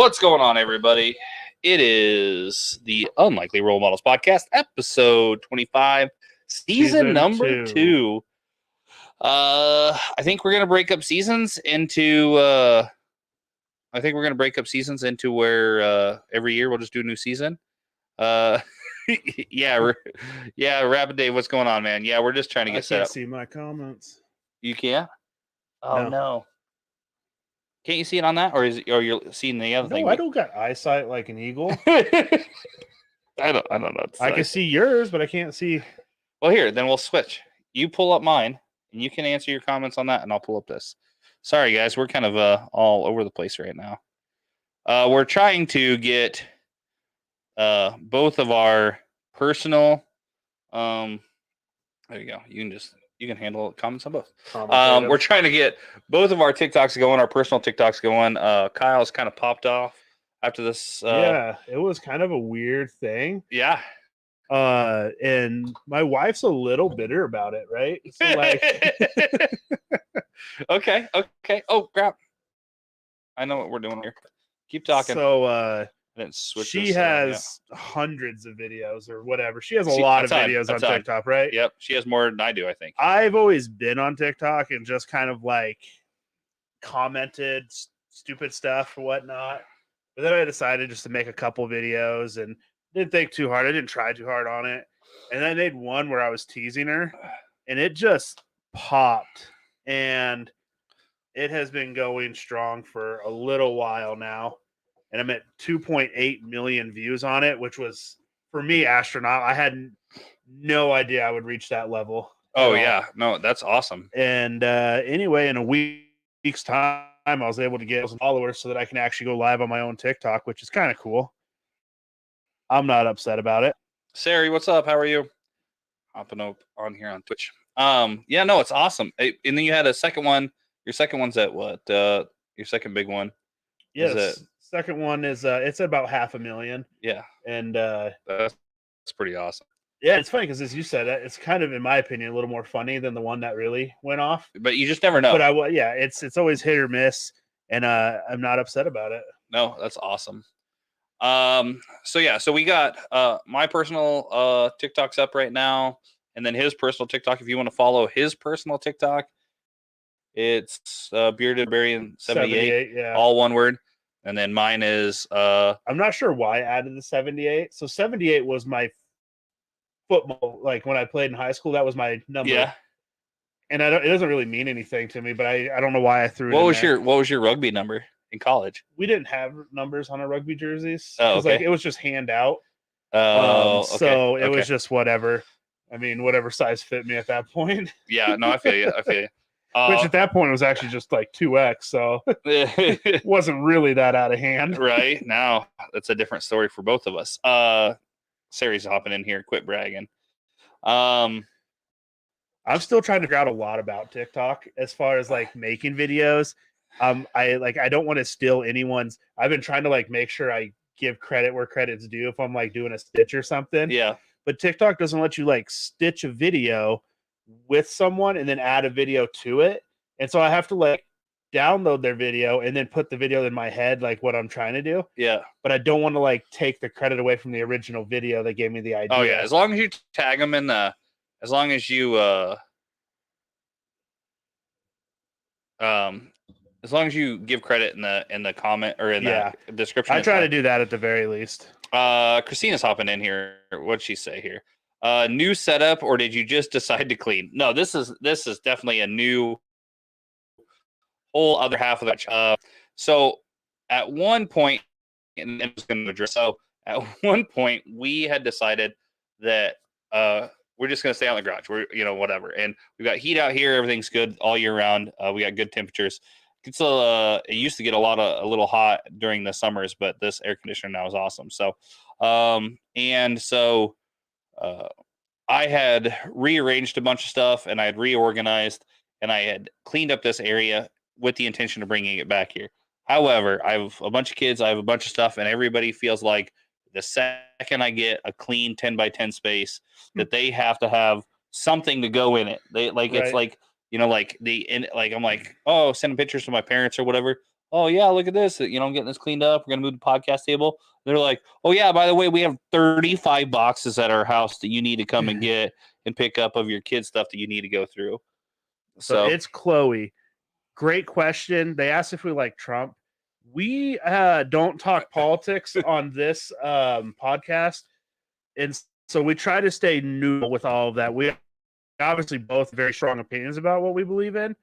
What's going on, everybody? It is the Unlikely Role Models Podcast, episode 25, season number 2. I think we're going to break up seasons into where every year we'll just do a new season. Rapid Dave, what's going on, man? Yeah, we're just trying to get set up. I can't see my comments. You can't? Oh, no. Can't you see it on that, or you're seeing the other thing? No, I don't got eyesight like an eagle. I don't know. I can see yours, but I can't see. Well, here, then we'll switch. You pull up mine, and you can answer your comments on that, and I'll pull up this. Sorry, guys, we're kind of all over the place right now. We're trying to get both of our personal. There you go. You can handle comments on both. We're trying to get both of our TikToks going, our personal TikToks going. Kyle's kind of popped off after this. Yeah, it was kind of a weird thing. Yeah. And my wife's a little bitter about it, right? So Okay. Oh, crap. I know what we're doing here. Keep talking. So, she has hundreds of videos or whatever. She has a lot of videos on TikTok, right? Yep. She has more than I do, I think. I've always been on TikTok and just kind of like commented stupid stuff or whatnot. But then I decided just to make a couple videos and didn't think too hard. I didn't try too hard on it. And I made one where I was teasing her and it just popped. And it has been going strong for a little while now. And I'm at 2.8 million views on it, which was, for me, astronaut. I had no idea I would reach that level. Oh, yeah. No, that's awesome. And anyway, in a week's time, I was able to get some followers so that I can actually go live on my own TikTok, which is kind of cool. I'm not upset about it. Sari, what's up? How are you? Hopping up on here on Twitch. Yeah, no, it's awesome. And then you had a second one. Your second one's at what? Your second big one? Yes. Second one is it's about 500,000. Yeah. And that's pretty awesome. Yeah, it's funny because as you said, it's kind of, in my opinion, a little more funny than the one that really went off. But you just never know. But it's always hit or miss, and I'm not upset about it. No, that's awesome. So we got my personal TikToks up right now, and then his personal TikTok. If you want to follow his personal TikTok, it's Bearded Berry 78, yeah, all one word. And then mine is I'm not sure why I added the 78. So 78 was my football, like when I played in high school, that was my number. Yeah. And it doesn't really mean anything to me, but I don't know why I threw it. What was your rugby number in college? We didn't have numbers on our rugby jerseys. Oh, okay. Like it was just hand out. Okay. So it was just whatever. I mean, whatever size fit me at that point. Yeah, no, I feel you. Which at that point was actually just like 2X, so it wasn't really that out of hand. Right. Now, that's a different story for both of us. Sari's hopping in here. Quit bragging. I'm still trying to figure out a lot about TikTok as far as like making videos. I don't want to steal anyone's. I've been trying to like make sure I give credit where credit's due if I'm like doing a stitch or something. Yeah. But TikTok doesn't let you like stitch a video with someone and then add a video to it. And so I have to like download their video and then put the video in my head, like what I'm trying to do. Yeah. But I don't want to like take the credit away from the original video that gave me the idea. Oh yeah. As long as you tag them as long as you give credit in the comment or in the description. I try to do that at the very least. Christina's hopping in here. What'd she say here? New setup, or did you just decide to clean? No, this is definitely a new whole other half of that. So at one point, and I'm just going to address. So at one point, we had decided that we're just going to stay out in the garage. We're whatever, and we've got heat out here. Everything's good all year round. We got good temperatures. It used to get a little hot during the summers, but this air conditioner now is awesome. So, I had rearranged a bunch of stuff and I had reorganized and I had cleaned up this area with the intention of bringing it back here. However, I have a bunch of kids, I have a bunch of stuff, and everybody feels like the second I get a clean 10 by 10 space that they have to have something to go in it. They like, It's like, I'm like, oh, sending pictures to my parents or whatever. oh yeah, look at this. You know, I'm getting this cleaned up. We're gonna move the podcast table. They're like, oh yeah, by the way, we have 35 boxes at our house that you need to come and get and pick up of your kids' stuff that you need to go through. So it's Chloe. Great question. They asked if we like Trump. We don't talk politics on this podcast, and so we try to stay neutral with all of that. We obviously both very strong opinions about what we believe in,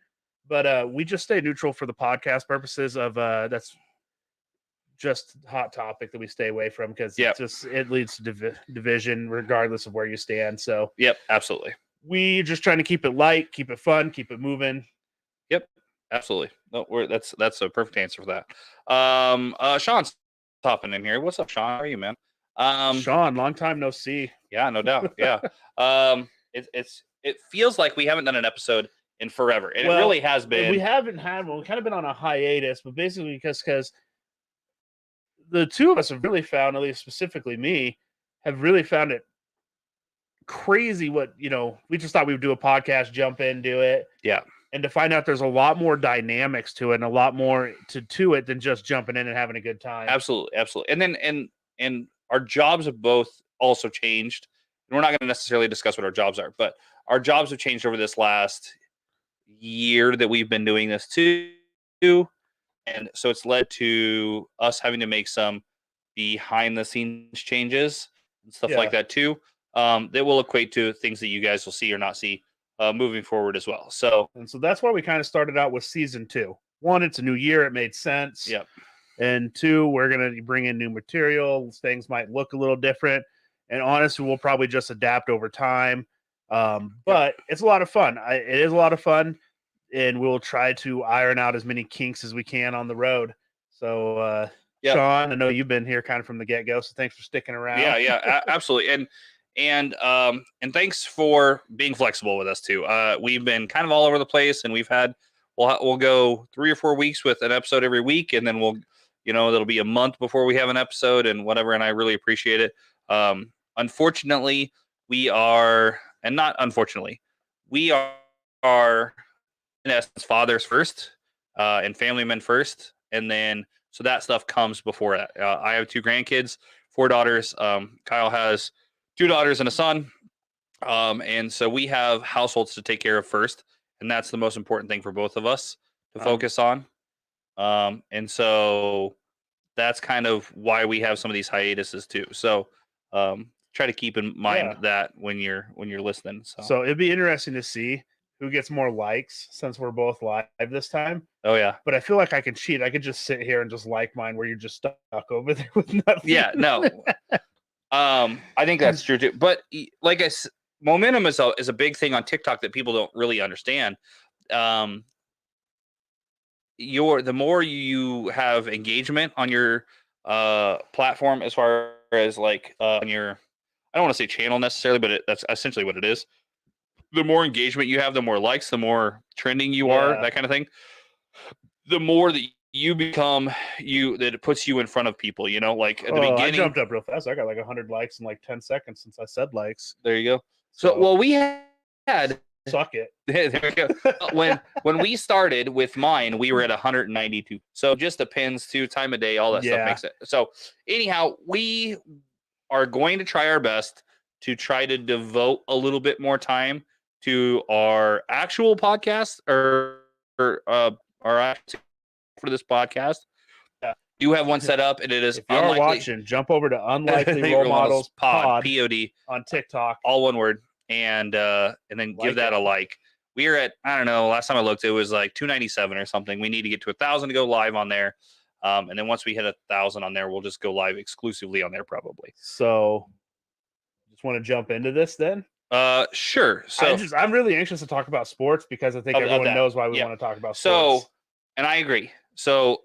but we just stay neutral for the podcast purposes of that's just hot topic that we stay away from because it leads to division regardless of where you stand. So yep, absolutely. We just trying to keep it light, keep it fun, keep it moving. Yep, absolutely. No, that's a perfect answer for that. Sean's popping in here. What's up, Sean? How are you, man? Sean, long time no see. Yeah, no doubt. Yeah. It feels like we haven't done an episode in forever, and it really has been. We haven't had one. We've kind of been on a hiatus, but basically because the two of us have really found, at least specifically me, have really found it crazy what, we just thought we would do a podcast, jump in, do it. Yeah. And to find out there's a lot more dynamics to it and a lot more to it than just jumping in and having a good time. Absolutely. Absolutely. And then, and our jobs have both also changed. And we're not going to necessarily discuss what our jobs are, but our jobs have changed over this last year that we've been doing this too. And so it's led to us having to make some behind the scenes changes and stuff like that too. That will equate to things that you guys will see or not see moving forward as well. So that's why we kind of started out with season 2. 1, it's a new year. It made sense. Yep. And 2, we're going to bring in new material. Things might look a little different. And honestly, we'll probably just adapt over time. But it's a lot of fun. It is a lot of fun. And we'll try to iron out as many kinks as we can on the road. So, Sean, I know you've been here kind of from the get-go, so thanks for sticking around. Yeah, absolutely. And thanks for being flexible with us too. We've been kind of all over the place, and we'll go 3 or 4 weeks with an episode every week, and then it'll be a month before we have an episode and whatever. And I really appreciate it. Unfortunately, we are in essence fathers first, and family men first, and then so that stuff comes before that. I have 2 grandkids, 4 daughters. Kyle has 2 daughters and a son. And so we have households to take care of first. And that's the most important thing for both of us to focus on. And so that's kind of why we have some of these hiatuses too. So try to keep in mind that when you're listening. So it'd be interesting to see who gets more likes since we're both live this time. Oh yeah. But I feel like I can cheat. I could just sit here and just like mine where you're just stuck over there with nothing. Yeah, no. I think that's true too. But like I said, momentum is a big thing on TikTok that people don't really understand. The more you have engagement on your platform, as far as like on your, I don't want to say channel necessarily, but that's essentially what it is. The more engagement you have, the more likes, the more trending you are, that kind of thing. The more that you become, that it puts you in front of people, like at the beginning. I jumped up real fast. I got like 100 likes in like 10 seconds since I said likes. There you go. So well, we had suck it. There we go. when we started with mine, we were at 192. So it just depends to time of day, all that stuff makes it. So anyhow, we are going to try our best to try to devote a little bit more time to our actual podcast or our for this podcast. You have one set up, and it is. If you are watching, jump over to Unlikely Role Models Pod POD on TikTok, all one word, and then give that a like. We are at, I don't know, last time I looked, it was like 297 or something. We need to get to 1,000 to go live on there, and then once we hit 1,000 on there, we'll just go live exclusively on there probably. So, just want to jump into this then. Sure. So I'm really anxious to talk about sports because I think everyone knows why we want to talk about sports. So, and I agree. So,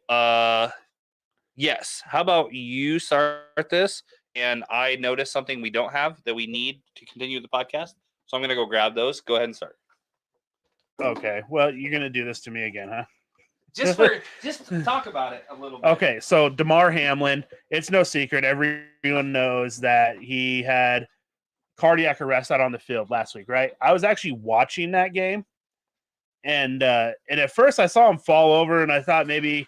yes. How about you start this? And I noticed something we don't have that we need to continue the podcast. So I'm going to go grab those. Go ahead and start. Okay. Well, you're going to do this to me again, huh? Just to talk about it a little bit. Okay. So Damar Hamlin, it's no secret. Everyone knows that he had cardiac arrest out on the field last week, right? I was actually watching that game. And at first I saw him fall over and I thought maybe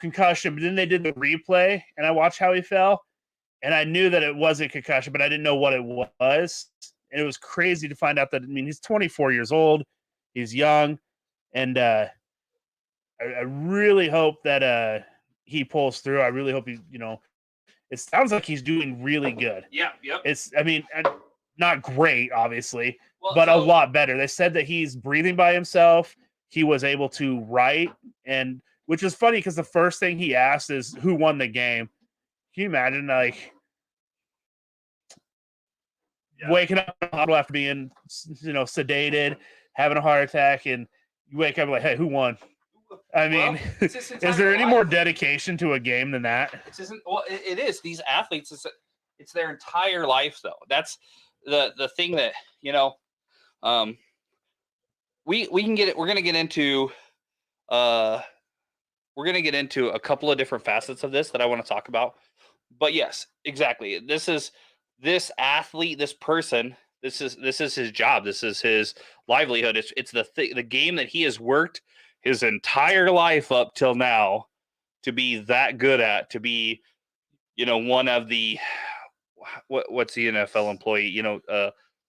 concussion. But then they did the replay, and I watched how he fell, and I knew that it wasn't concussion, but I didn't know what it was. And it was crazy to find out that, he's 24 years old. He's young. And I really hope that he pulls through. I really hope it sounds like he's doing really good. Yeah, yep. It's, not great, obviously, but a lot better. They said that he's breathing by himself. He was able to write, and which is funny because the first thing he asked is who won the game. Can you imagine, waking up after being, sedated, having a heart attack, and you wake up like, hey, who won? Is there any more dedication to a game than that? It is. These athletes, it's their entire life, though. That's the thing that, we can get it. We're going to get into a couple of different facets of this that I want to talk about. But yes, exactly. This athlete, this person, this is his job. This is his livelihood. It's the game that he has worked his entire life up till now to be that good at, to be, one of the, what's the NFL employee,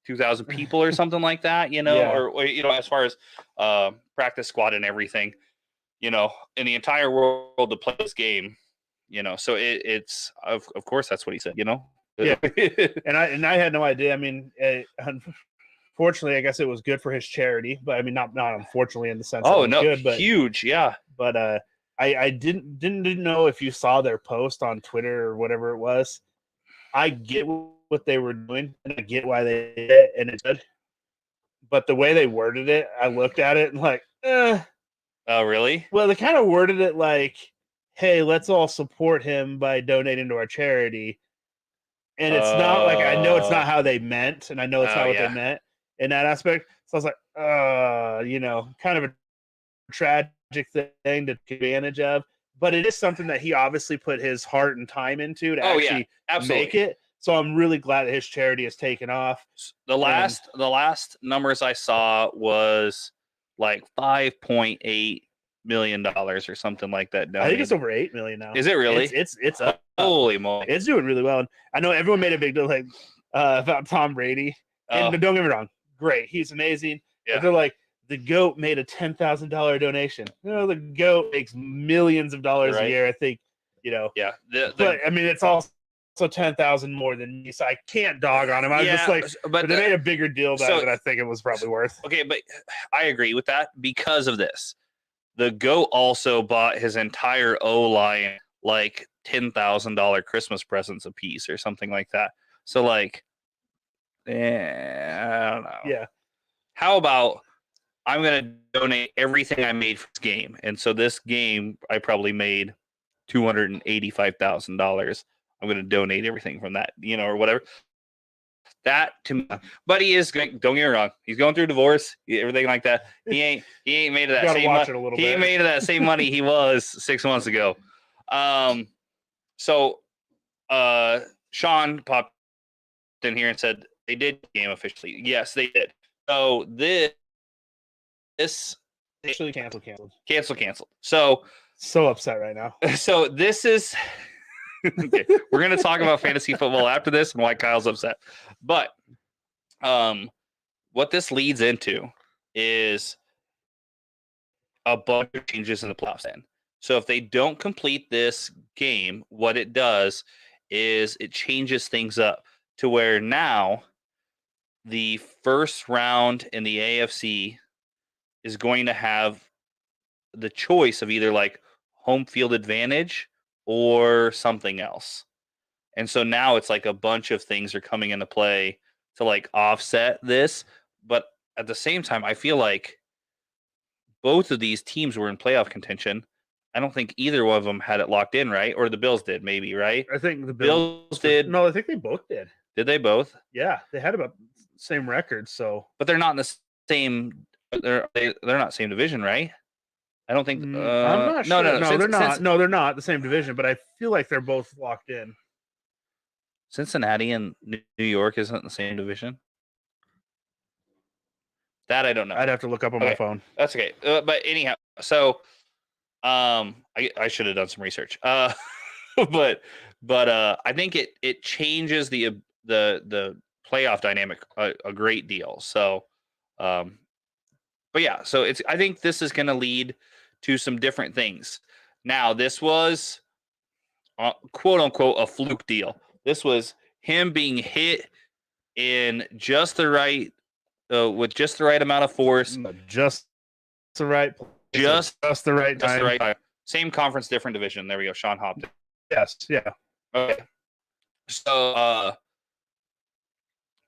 2,000 people or something like that, or as far as practice squad and everything, in the entire world to play this game, so it's of course that's what he said, Yeah. and I had no idea. Unfortunately, I guess it was good for his charity, but not unfortunately in the sense that it was good, but huge, yeah. But I didn't know if you saw their post on Twitter or whatever it was. I get what they were doing, and I get why they did it, and it's good. But the way they worded it, I looked at it and like, Oh, really? Well, they kind of worded it like, hey, let's all support him by donating to our charity. And it's not like, I know it's not how they meant, and I know it's not what they meant in that aspect. So I was like, kind of a tragic thing to take advantage of. But it is something that he obviously put his heart and time into to actually make it. So I'm really glad that his charity has taken off. The last numbers I saw was like $5.8 million or something like that. I think it's over 8 million now. Is it really? It's up. Holy moly! It's doing really well. And I know everyone made a big deal about Tom Brady. And don't get me wrong, great, he's amazing. Yeah. But they're like, the GOAT made a $10,000 donation. The GOAT makes millions of dollars a year. I think, Yeah. But it's also 10,000 more than me, so I can't dog on him. I was just like, but they made a bigger deal about it than I think it was probably worth. Okay, but I agree with that because of this. The GOAT also bought his entire O-line like $10,000 Christmas presents a piece or something like that. So I don't know. Yeah. How about I'm going to donate everything I made for this game. And so this game, I probably made $285,000. I'm going to donate everything from that, or whatever. That to me, but he is going. Don't get me wrong. He's going through divorce, everything like that. He ain't made of that same money. He ain't made of that same money he was 6 months ago. So Sean popped in here and said they did the game officially. Yes, they did. So this actually canceled. So upset right now. So this is okay. We're gonna talk about fantasy football after this and why Kyle's upset. But what this leads into is a bunch of changes in the playoffs. Then, so if they don't complete this game, what it does is it changes things up to where now the first round in the AFC is going to have the choice of either like home field advantage or something else. And so now it's like a bunch of things are coming into play to like offset this. But at the same time, I feel like both of these teams were in playoff contention. I don't think either one of them had it locked in, right? Or the Bills did, maybe, right? I think the Bills did. No, I think they both did. Did they both? Yeah, they had about the same record. So, but they're not in the same. They're not same division, right? I don't think. I'm not sure. No, they're not. No, they're not the same division. But I feel like they're both locked in. Cincinnati and New York isn't in the same division. That I don't know. I'd have to look up on my phone. That's okay. But anyhow, so I should have done some research. But I think it changes the playoff dynamic a great deal. So, but yeah, so I think this is going to lead to some different things. Now, this was quote unquote a fluke deal. This was him being hit in just the right with just the right amount of force, just the right place, just the right time. The right time. Same conference, different division. There we go. Sean hopped. Yes, yeah. Okay. So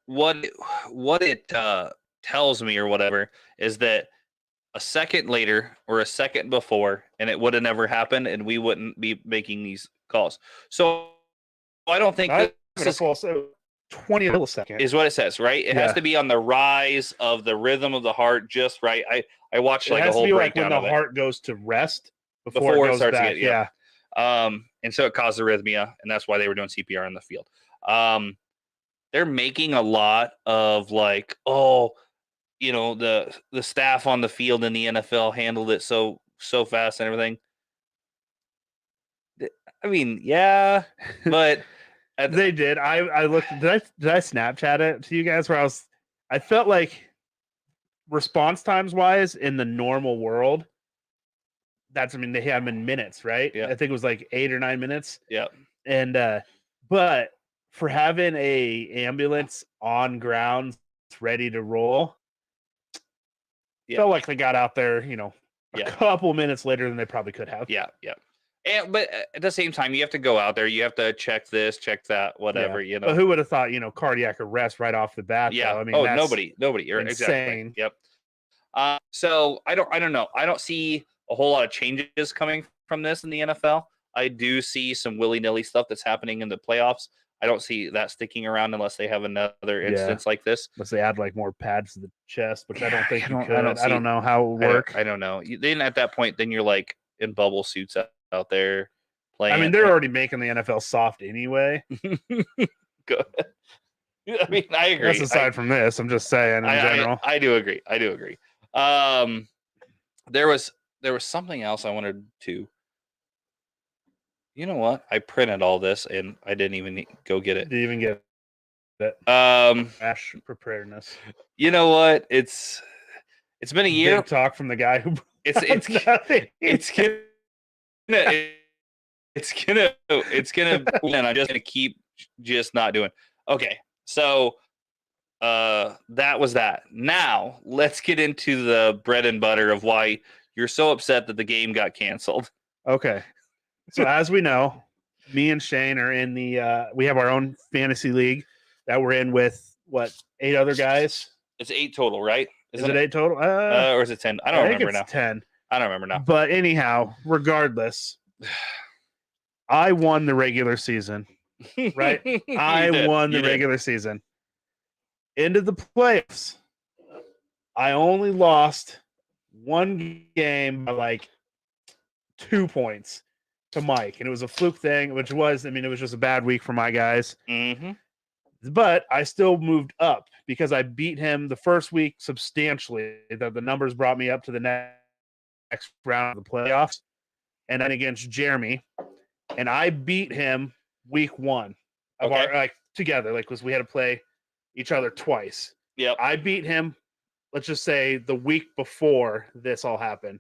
what it tells me or whatever is that a second later or a second before, and it would have never happened, and we wouldn't be making these calls. So I don't think this is also 20 milliseconds is what it says, right? It has to be on the rise of the rhythm of the heart, just right. I watched like a whole breakdown when the heart goes to rest before it goes back. To get, and so it caused arrhythmia, and that's why they were doing CPR in the field. They're making a lot of like, oh, you know, the staff on the field in the NFL handled it so fast and everything. I mean, yeah, but they did. I looked. Did I Snapchat it to you guys where I felt like response times wise in the normal world. They had them in minutes, right? Yeah. I think it was like 8 or 9 minutes. Yeah. And but for having a ambulance on ground ready to roll, felt like they got out there, a couple minutes later than they probably could have. Yeah, yeah. But at the same time, you have to go out there. You have to check this, check that, whatever. Yeah. But who would have thought, cardiac arrest right off the bat? Yeah. Though? I mean, nobody. You're insane. Exactly. Yep. So I don't know. I don't see a whole lot of changes coming from this in the NFL. I do see some willy-nilly stuff that's happening in the playoffs. I don't see that sticking around unless they have another instance like this. Unless they add like more pads to the chest, which I don't think you could. I don't know how it would work. I don't know. Then at that point, then you're like in bubble suits out there playing. I mean, they're already making the NFL soft anyway. Good. I mean, I agree. That's aside from this. I'm just saying in general. I do agree. There was something else I wanted to. You know what? I printed all this and I didn't even go get it. Did you even get it? Ash preparedness. You know what? It's been a year. Big talk from the guy who. It's gonna. And I'm just gonna keep just not doing. Okay, so that was that. Now let's get into the bread and butter of why you're so upset that the game got canceled. Okay. So as we know, me and Shane are in the we have our own fantasy league that we're in with 8 other guys? It's 8 total, right? Is it 8 total? Or is it 10? I don't remember now. 10. I don't remember now. But anyhow, regardless, I won the regular season. Right? I won the regular season. Into the playoffs. I only lost one game by like 2 points to Mike, and it was a fluke thing, which was, it was just a bad week for my guys. Mm-hmm. But I still moved up because I beat him the first week substantially. The numbers brought me up to the next round of the playoffs, and then against Jeremy, and I beat him week 1 of our together, because we had to play each other twice. Yeah, I beat him. Let's just say the week before this all happened.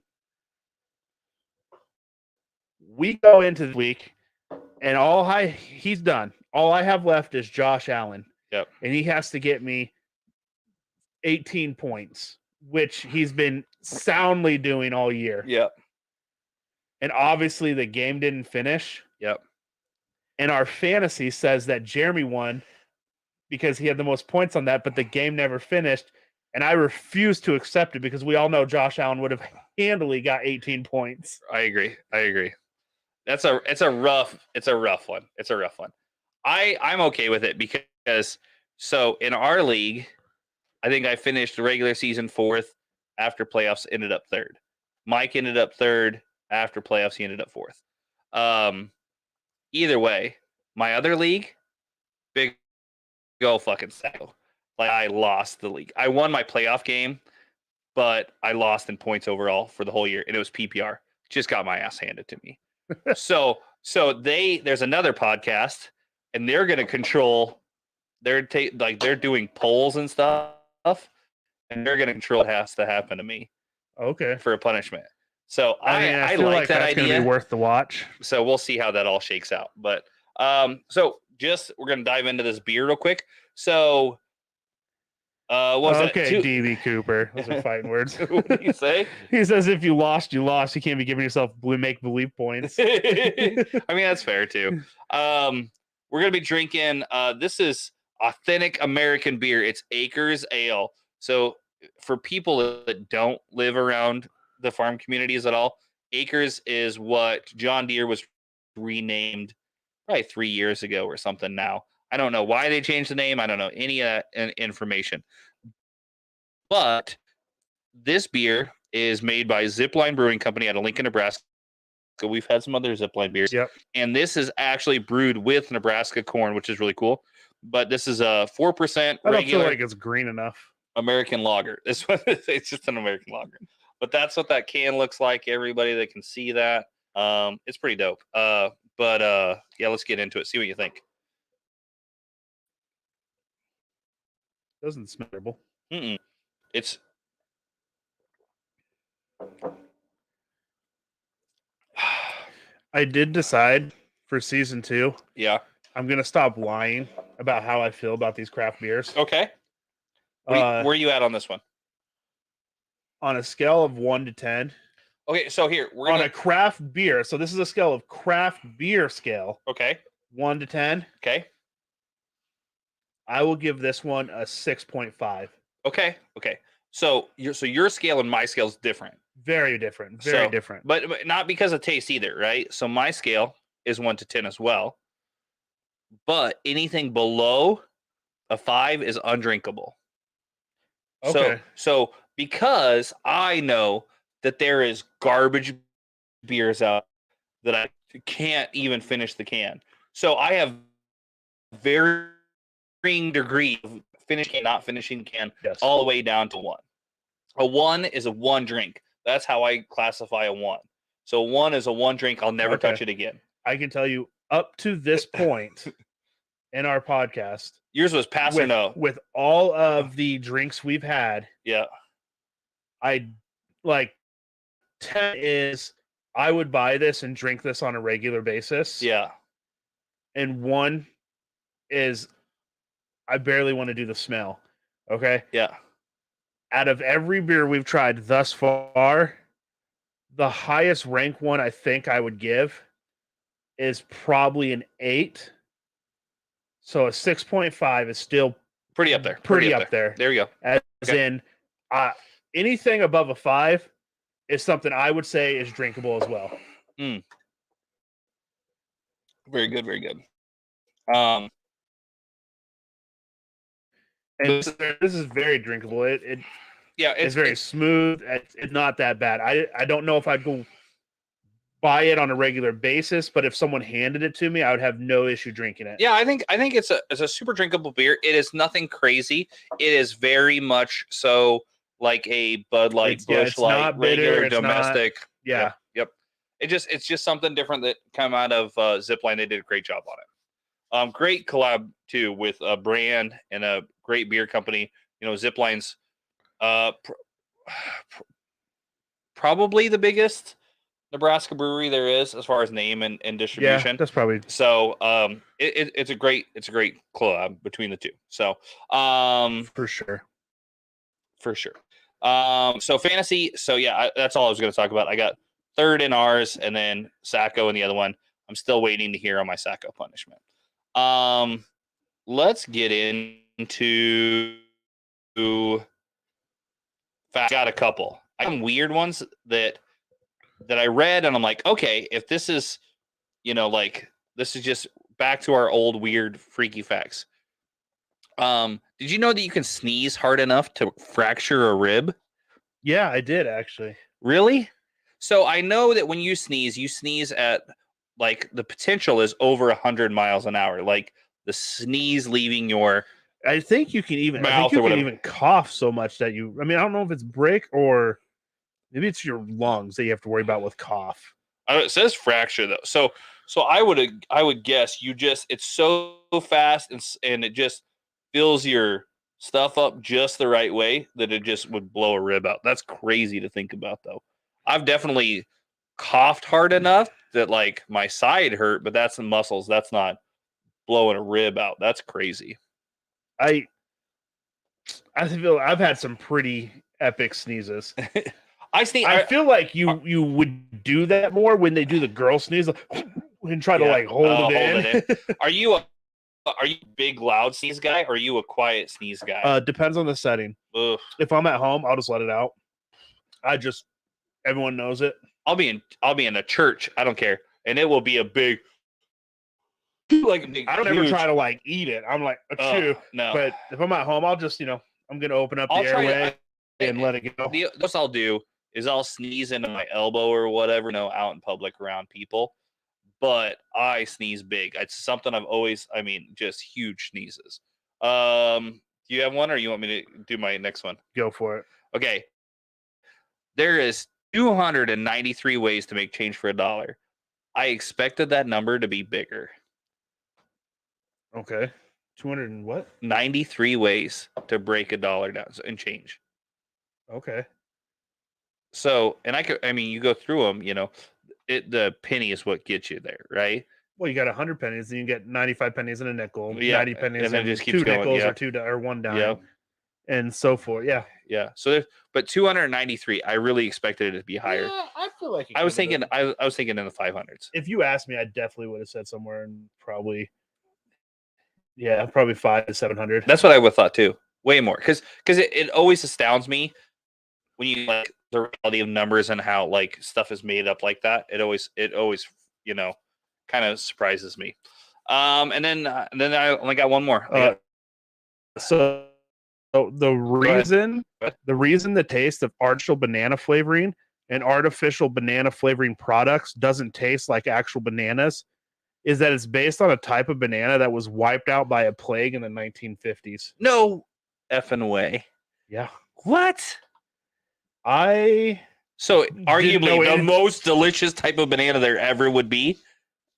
We go into the week, and he's done. All I have left is Josh Allen. Yep. And he has to get me 18 points, which he's been soundly doing all year. Yep. And obviously the game didn't finish. Yep. And our fantasy says that Jeremy won because he had the most points on that, but the game never finished. And I refuse to accept it because we all know Josh Allen would have handily got 18 points. I agree. It's a rough one. I'm okay with it because so in our league, I think I finished the regular season 4th. After playoffs, ended up 3rd. Mike ended up 3rd. After playoffs, he ended up 4th. Either way, my other league, big go fucking cycle. Like, I lost the league. I won my playoff game, but I lost in points overall for the whole year, and it was PPR. just got my ass handed to me. so there's another podcast, and they're going to control. They're doing polls and stuff, and they're going to control what has to happen to me. Okay. For a punishment. So I feel like that that's idea. Gonna be worth the watch. So we'll see how that all shakes out. But so just we're gonna dive into this beer real quick. So what was okay, that? DB Cooper. Those are fighting words. What did you say? He says if you lost, you lost. You can't be giving yourself make believe points. I mean, that's fair too. We're gonna be drinking this is authentic American beer. It's Acres Ale. So for people that don't live around the farm communities at all, Acres is what John Deere was renamed probably 3 years ago or something now. I don't know why they changed the name. I don't know any information. But this beer is made by Zipline Brewing Company out of Lincoln, Nebraska. We've had some other Zipline beers. Yep. And this is actually brewed with Nebraska corn, which is really cool. But this is a 4% I don't regular feel like it's green enough. American lager. This one, it's just an American lager. But that's what that can looks like. Everybody that can see that. It's pretty dope. But yeah, let's get into it. See what you think. Doesn't smell terrible. It's I did decide for season 2. Yeah. I'm gonna stop lying about how I feel about these craft beers. Okay. Where are you at on this one? On a scale of 1 to 10. Okay, so here we're on a craft beer. So this is a scale of craft beer scale. Okay. 1 to 10. Okay. I will give this one a 6.5. Okay. So your scale and my scale is different. Very different. Very different. But not because of taste either, right? So my scale is 1 to 10 as well. But anything below a 5 is undrinkable. Okay. So because I know that there is garbage beers out that I can't even finish the can. So I have varying degree of finishing, not finishing the can, yes, all the way down to 1. A 1 is a 1 drink. That's how I classify a 1. So 1 is a 1 drink. I'll never touch it again. I can tell you up to this point in our podcast. Yours was pass or no? With all of the drinks we've had. Yeah. I like 10 is I would buy this and drink this on a regular basis. Yeah. And 1 is I barely want to do the smell. Okay. Yeah. Out of every beer we've tried thus far, the highest rank one I think I would give is probably an 8. So a 6.5 is still pretty up there. Pretty up there. There we go. As in, anything above a 5 is something I would say is drinkable as well. Very good. Very good. And this is very drinkable. It's very smooth. It's not that bad. I don't know if I'd go buy it on a regular basis, but if someone handed it to me, I would have no issue drinking it. Yeah, I think it's a super drinkable beer. It is nothing crazy. It is very much so like a Bud Light, Busch Light, regular domestic. Yep. It's just something different that come out of Zipline. They did a great job on it. Great collab too with a brand and a great beer company. You know, Zipline's probably the biggest Nebraska brewery there is as far as name and distribution. Yeah, that's probably so. It's a great collab between the two. So for sure. So fantasy. So yeah, that's all I was going to talk about. I got third in ours, and then Sacco in the other one. I'm still waiting to hear on my Sacco punishment. Let's get into. I got a couple. I have some weird ones that I read, and I'm like, okay, if this is, like this is just back to our old weird freaky facts. Did you know that you can sneeze hard enough to fracture a rib? Yeah, I did actually. Really? So I know that when you sneeze at like the potential is over 100 miles an hour. Like the sneeze leaving your I think you can even mouth or whatever. Even cough so much that I don't know if it's break or Maybe it's your lungs that you have to worry about with cough. It says fracture though. So I would guess it's so fast and it just fills your stuff up just the right way that it just would blow a rib out. That's crazy to think about though. I've definitely coughed hard enough that like my side hurt, but that's the muscles. That's not blowing a rib out. That's crazy. I feel I've had some pretty epic sneezes. I feel like you would do that more when they do the girl sneeze and try to like hold it in. Are you a big loud sneeze guy or are you a quiet sneeze guy? Depends on the setting. Ugh. If I'm at home, I'll just let it out. Everyone knows it. I'll be in a church. I don't care, and it will be a big. Like I don't ever try to like eat it. I'm like a chew. No. But if I'm at home, I'll just I'm gonna open up the airway and let it go. What I'll do is I'll sneeze into my elbow or whatever, out in public around people. But I sneeze big. It's something I've always. I mean, just huge sneezes. Do you have one, or you want me to do my next one? Go for it. Okay. There is 293 ways to make change for $1. I expected that number to be bigger. Okay. 200 and what? 93 ways to break $1 down and change. Okay. So, and you go through them, the penny is what gets you there, right? Well, you got 100 pennies, then you get 95 pennies and a nickel, 90 pennies and then and just keeps 2 nickels going, or $1 dime, and so forth. Yeah. Yeah. So, but 293, I really expected it to be higher. Yeah, I feel like I was thinking in the 500s. If you asked me, I definitely would have said somewhere in probably 500 to 700. That's what I would have thought too. Way more, because it always astounds me when you like the reality of numbers and how like stuff is made up like that. It always kind of surprises me. And then I only got one more. So the reason the taste of artificial banana flavoring and artificial banana flavoring products doesn't taste like actual bananas is that it's based on a type of banana that was wiped out by a plague in the 1950s. No effing way. Yeah. What? So arguably the most delicious type of banana there ever would be.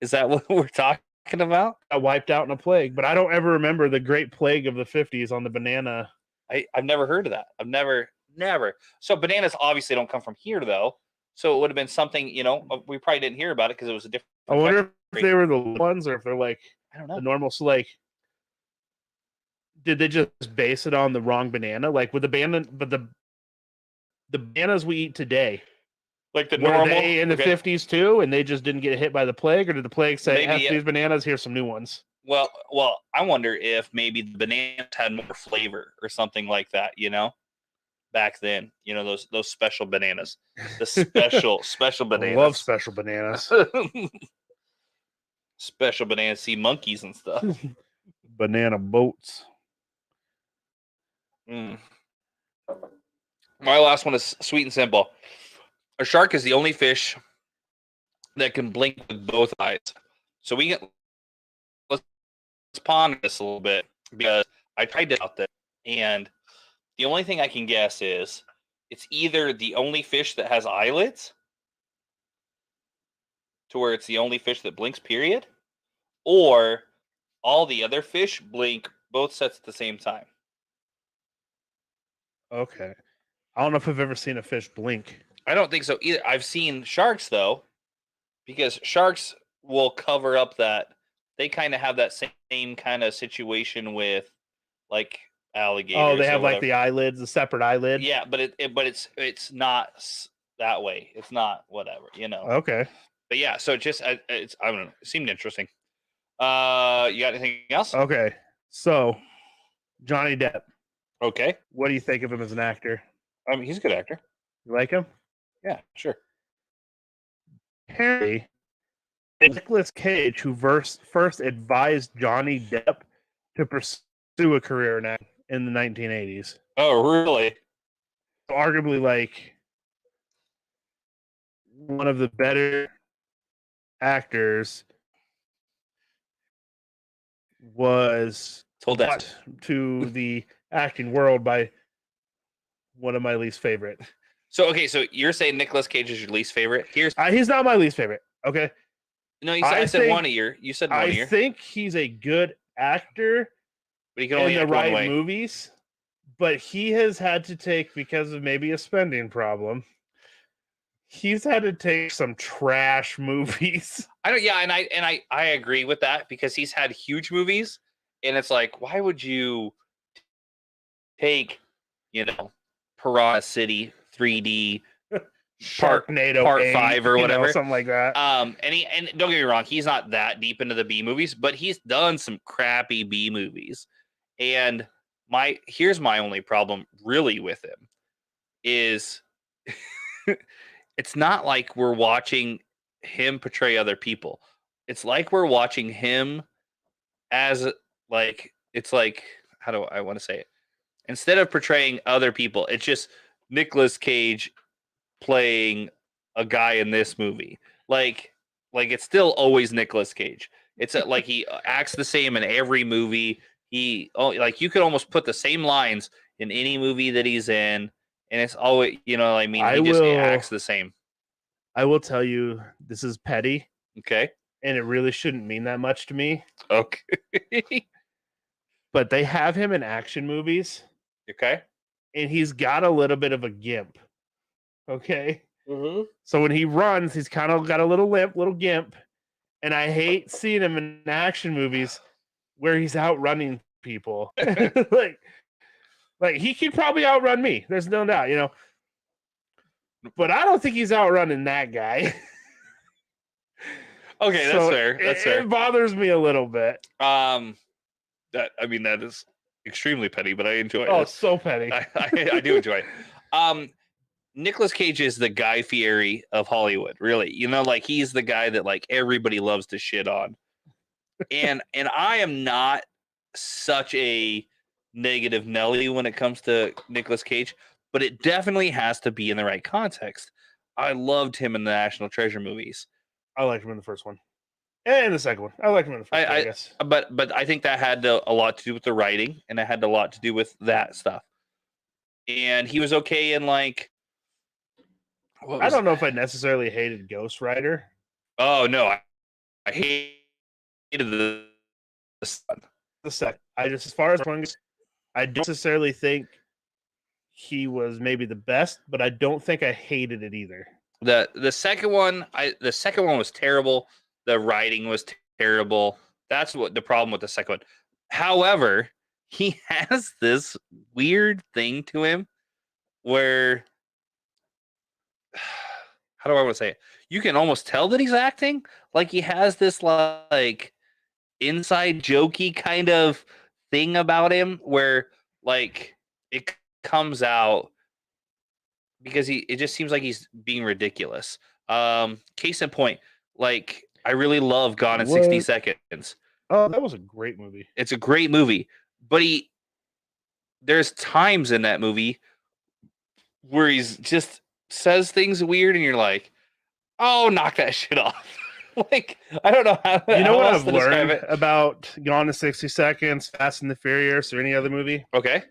Is that what we're talking about? I wiped out in a plague, but I don't ever remember the great plague of the 50s on the banana. I've never heard of that. I've never. So bananas obviously don't come from here though. So it would have been something, we probably didn't hear about it because it was a different. I wonder if they were the ones or if they're like, I don't know, the normal. So like, did they just base it on the wrong banana? Like with the banana, but the bananas we eat today, like the were normal they in the 50s too, and they just didn't get hit by the plague, or did the plague say, "F these bananas, here's some new ones"? Well, I wonder if maybe the bananas had more flavor or something like that, back then, those special bananas, the special bananas. I love special bananas. Special bananas, see monkeys and stuff. Banana boats. My last one is sweet and simple. A shark is the only fish that can blink with both eyes. So let's ponder this a little bit because I tried it out there, and the only thing I can guess is it's either the only fish that has eyelids, to where it's the only fish that blinks, period, or all the other fish blink both sets at the same time. Okay. I don't know if I've ever seen a fish blink. I don't think so either. I've seen sharks though, because sharks will cover up that. They kind of have that same kind of situation with like alligators. Oh, they have like the eyelids, the separate eyelid. Yeah, but it's not that way. It's not whatever, Okay. But yeah, so I don't know. It seemed interesting. You got anything else? Okay. So, Johnny Depp. Okay. What do you think of him as an actor? I mean, he's a good actor. You like him? Yeah, sure. Apparently, Nicolas Cage, who first advised Johnny Depp to pursue a career in acting in the 1980s. Oh, really? So arguably, like, one of the better actors was told that to the acting world by one of my least favorite. So you're saying Nicolas Cage is your least favorite? He's not my least favorite. Okay. No, I said one a year. You said one a year. I think he's a good actor, but he can only in the act one right way. movies. But he has had to take, because of maybe a spending problem, he's had to take some trash movies. I agree with that because he's had huge movies, and it's like, why would you take, Piranha City 3D Sharknado part 8, 5 or whatever, something like that. And don't get me wrong, he's not that deep into the B movies, but he's done some crappy B movies. And here's my only problem really with him is it's not like we're watching him portray other people. It's like we're watching him as it's like, how do I want to say it? Instead of portraying other people, it's just Nicolas Cage playing a guy in this movie. Like it's still always Nicolas Cage. It's like he acts the same in every movie. You could almost put the same lines in any movie that he's in, and it's always, he just acts the same. I will tell you, this is petty. Okay. And it really shouldn't mean that much to me. Okay. But they have him in action movies. Okay. And he's got a little bit of a gimp. Okay. Mm-hmm. So when he runs, he's kind of got a little limp, little gimp. And I hate seeing him in action movies where he's outrunning people. like he could probably outrun me. There's no doubt, But I don't think he's outrunning that guy. Okay, that's fair. That's fair. It bothers me a little bit. That is extremely petty, but I enjoy it. Oh, so petty. I do enjoy it. Nicolas Cage is the Guy Fieri of Hollywood, really. He's the guy that everybody loves to shit on. And I am not such a negative Nelly when it comes to Nicolas Cage, but it definitely has to be in the right context. I loved him in the National Treasure movies. I liked him in the first one. And the second one. I liked him in the first one, I guess. But I think that had a lot to do with the writing, and it had a lot to do with that stuff. And he was okay in I don't know if I necessarily hated Ghost Rider. Oh, no. I hated the second. As far as one goes, I don't necessarily think he was maybe the best, but I don't think I hated it either. The second one was terrible. The writing was terrible. That's what the problem with the second one. However, he has this weird thing to him where, how do I want to say it? You can almost tell that he's acting. Like he has this inside jokey kind of thing about him where it comes out because it just seems like he's being ridiculous. Case in point, I really love Gone in 60 Seconds. Oh, that was a great movie. It's a great movie, but there's times in that movie where he's just says things weird, and you're like, "Oh, knock that shit off." I don't know how. You know how what else I've to describe learned it. about Gone in 60 Seconds, Fast and the Furious, or any other movie? Okay.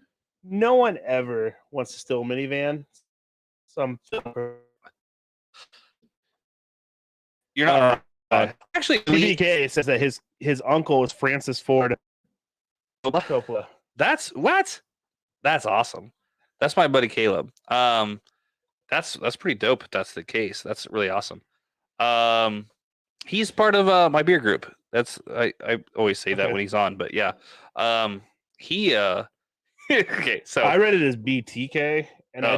No one ever wants to steal a minivan. You're not. Actually, BK says that his uncle is Francis Ford Coppola. That's awesome. That's my buddy Caleb. That's pretty dope if that's the case. That's really awesome. He's part of my beer group. That's I always say that when he's on, but yeah. He okay, so I read it as BTK, and I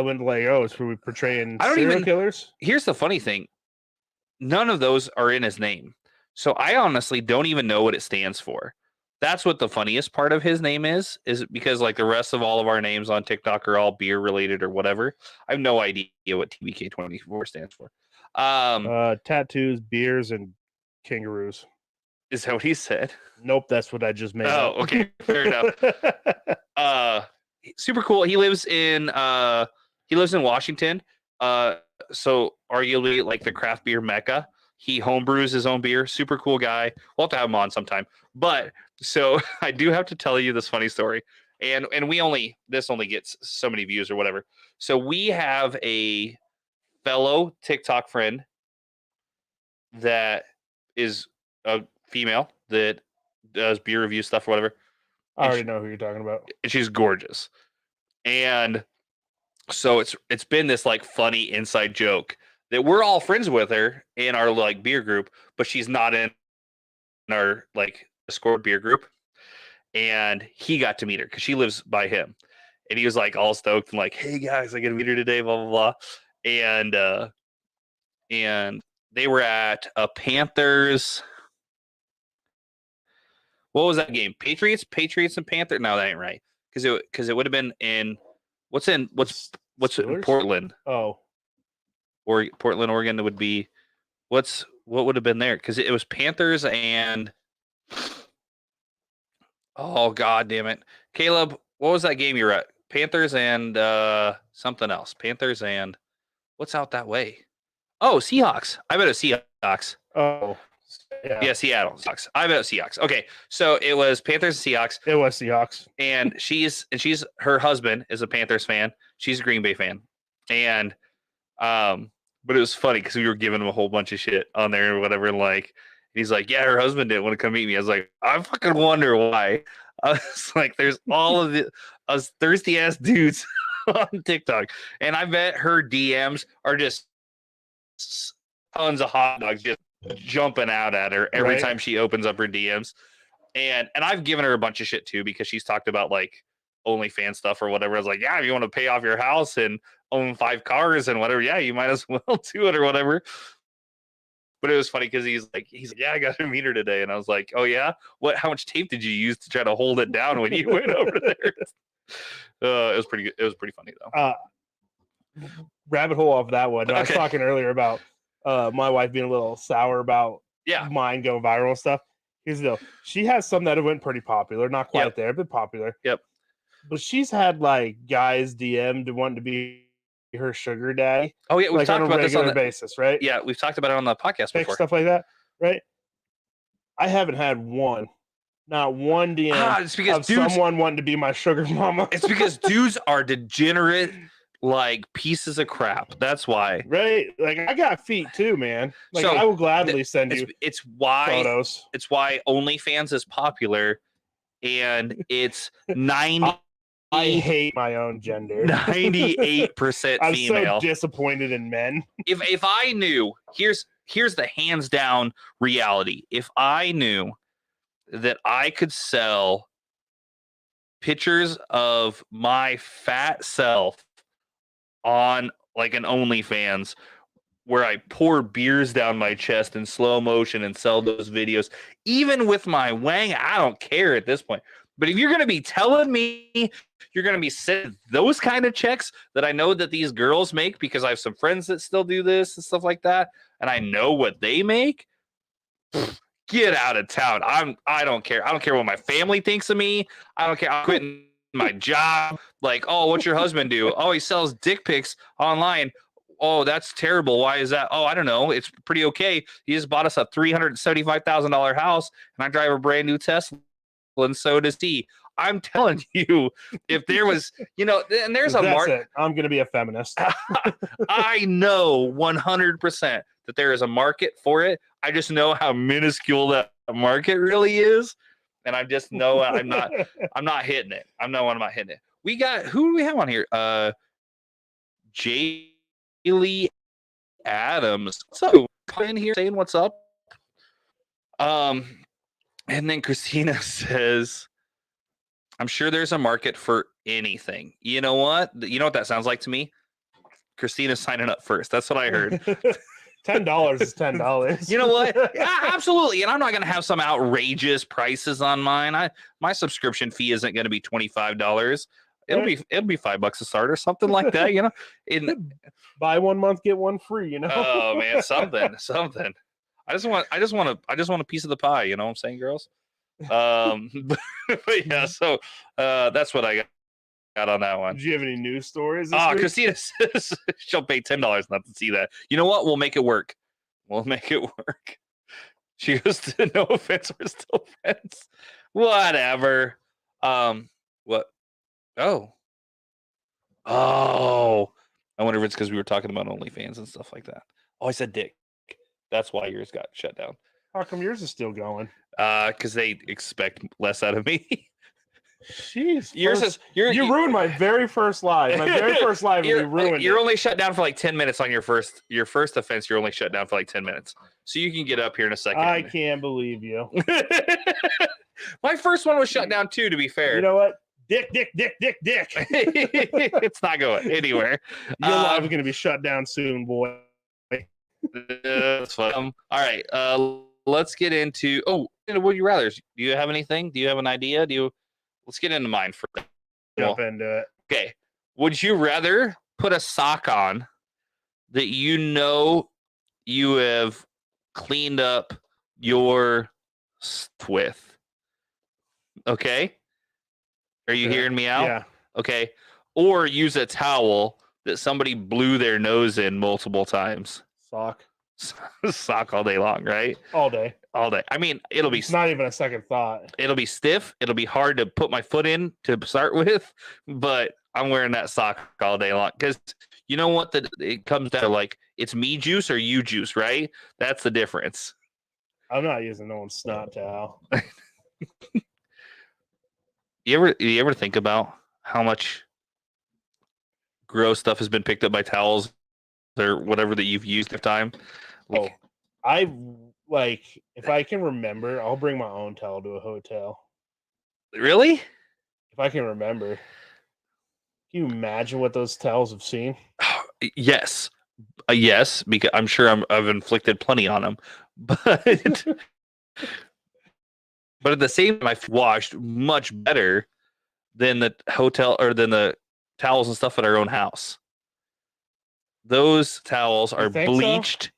went it's for portraying serial killers. Here's the funny thing. None of those are in his name. So I honestly don't even know what it stands for. That's what the funniest part of his name is because the rest of all of our names on TikTok are all beer related or whatever. I have no idea what TBK24 stands for. Tattoos, beers, and kangaroos. Is that what he said? Nope, that's what I just made. Oh, okay, fair enough. Super cool. He lives in Washington. So arguably the craft beer mecca. He homebrews his own beer. Super cool guy. We'll have to have him on sometime. But so I do have to tell you this funny story. and this only gets so many views or whatever. So we have a fellow TikTok friend that is a female that does beer review stuff or whatever. I already know who you're talking about. And she's gorgeous. And so it's been this like funny inside joke that we're all friends with her in our like beer group, but she's not in our like Discord beer group. And he got to meet her because she lives by him. And he was like all stoked and like, hey guys, I get to meet her today, blah, blah, blah. And they were at a Panthers. What was that game? Patriots and Panthers? No, that ain't right. Because it would have been in what's in Portland? Oh. Or Portland, Oregon. It would be what would have been there? Because it was Panthers and oh god damn it. Caleb, what was that game you were at? Panthers and something else. Panthers and what's out that way? Oh, Seahawks. I bet it was Seahawks. Oh. Yeah, Seattle Seahawks. I bet Seahawks. Okay, so it was Panthers and Seahawks. It was Seahawks. And she's her husband is a Panthers fan. She's a Green Bay fan. And but it was funny because we were giving him a whole bunch of shit on there or whatever. And like he's like, yeah, her husband didn't want to come meet me. I was like, I fucking wonder why. I was like, there's all of us thirsty ass dudes on TikTok, and I bet her DMs are just tons of hot dogs just jumping out at her every time she opens up her DMs. And I've given her a bunch of shit too because she's talked about like OnlyFans stuff or whatever. I was like, yeah, if you want to pay off your house and own 5 cars and whatever, yeah, you might as well do it or whatever. But it was funny because he's like, yeah, I got to meet her today. And I was like, oh yeah? How much tape did you use to try to hold it down when you went over there? It was pretty good. It was pretty funny though. Rabbit hole off that one. I was talking earlier about my wife being a little sour about mine going viral and stuff. Here's the deal. She has some that have went pretty popular. Not quite there, but popular. Yep. But she's had like guys DM wanting to be her sugar daddy. Oh yeah, we've like talked on a about regular this on basis, right? Yeah, we've talked about it on the podcast before. Stuff like that, right? I haven't had not one DM it's because of someone wanting to be my sugar mama. It's because dudes are degenerate, like pieces of crap. That's why. Right? Like I got feet too, man. Like I will gladly send you. It's why photos. It's why OnlyFans is popular, and it's 90. I hate my own gender. 98% I'm female. so disappointed in men. If I knew, here's the hands down reality. If I knew that I could sell pictures of my fat self on like an OnlyFans where I pour beers down my chest in slow motion and sell those videos, even with my wang, I don't care at this point. But if you're going to be telling me you're going to be sending those kind of checks that I know that these girls make because I have some friends that still do this and stuff like that, and I know what they make, get out of town. I don't care. I don't care what my family thinks of me. I don't care. I'm quitting my job. Like, oh, what's your husband do? Oh, he sells dick pics online. Oh, that's terrible. Why is that? Oh, I don't know. It's pretty okay. He just bought us a $375,000 house, and I drive a brand new Tesla, and so does he. I'm telling you, if there was, and there's a market. I'm going to be a feminist. I know 100% that there is a market for it. I just know how minuscule that market really is, and I just know I'm not hitting it. I'm not hitting it. Who do we have on here? Jaylee Adams. So in here saying what's up. And then Christina says, I'm sure there's a market for anything. You know what? You know what that sounds like to me? Christina's signing up first. That's what I heard. $10 is $10. You know what? Yeah, absolutely. And I'm not going to have some outrageous prices on mine. My subscription fee isn't going to be $25. It'll be $5 a start or something like that. Buy 1 month, get one free. Oh man, something. I just want a piece of the pie. You know what I'm saying, girls? But yeah. So that's what I got on that one. Did you have any news stories? Christina says she'll pay $10 not to see that. You know what? We'll make it work. She goes to no offense, we're still friends. Whatever. What? Oh. Oh. I wonder if it's because we were talking about OnlyFans and stuff like that. Oh, I said dick. That's why yours got shut down. How come yours is still going? Because they expect less out of me. Jeez, You ruined my very first live. My very first live, and you ruined You're it. only shut down for like 10 minutes on your first offense. You're only shut down for like 10 minutes. So you can get up here in a second. I can't believe you. My first one was shut down too, to be fair. You know what? Dick. It's not going anywhere. Your live is going to be shut down soon, boy. That's fun. All right. Let's get into. Oh, would you rather? Do you have anything? Do you have an idea? Let's get into mine first. Jump into it. Okay. Would you rather put a sock on that you have cleaned up your stuff with? Okay. Are you hearing me out? Yeah. Okay. Or use a towel that somebody blew their nose in multiple times. Sock all day long, right? All day. I mean, it's not even a second thought. It'll be stiff. It'll be hard to put my foot in to start with, but I'm wearing that sock all day long because you know what? It comes down to like it's me juice or you juice, right? That's the difference. I'm not using no one's snot towel. You ever think about how much gross stuff has been picked up by towels or whatever that you've used at time? If I can remember, I'll bring my own towel to a hotel. Really? If I can remember. Can you imagine what those towels have seen? Yes. Yes, because I'm sure I've inflicted plenty on them. But but at the same time, I've washed much better than the hotel or than the towels and stuff at our own house. Those towels are bleached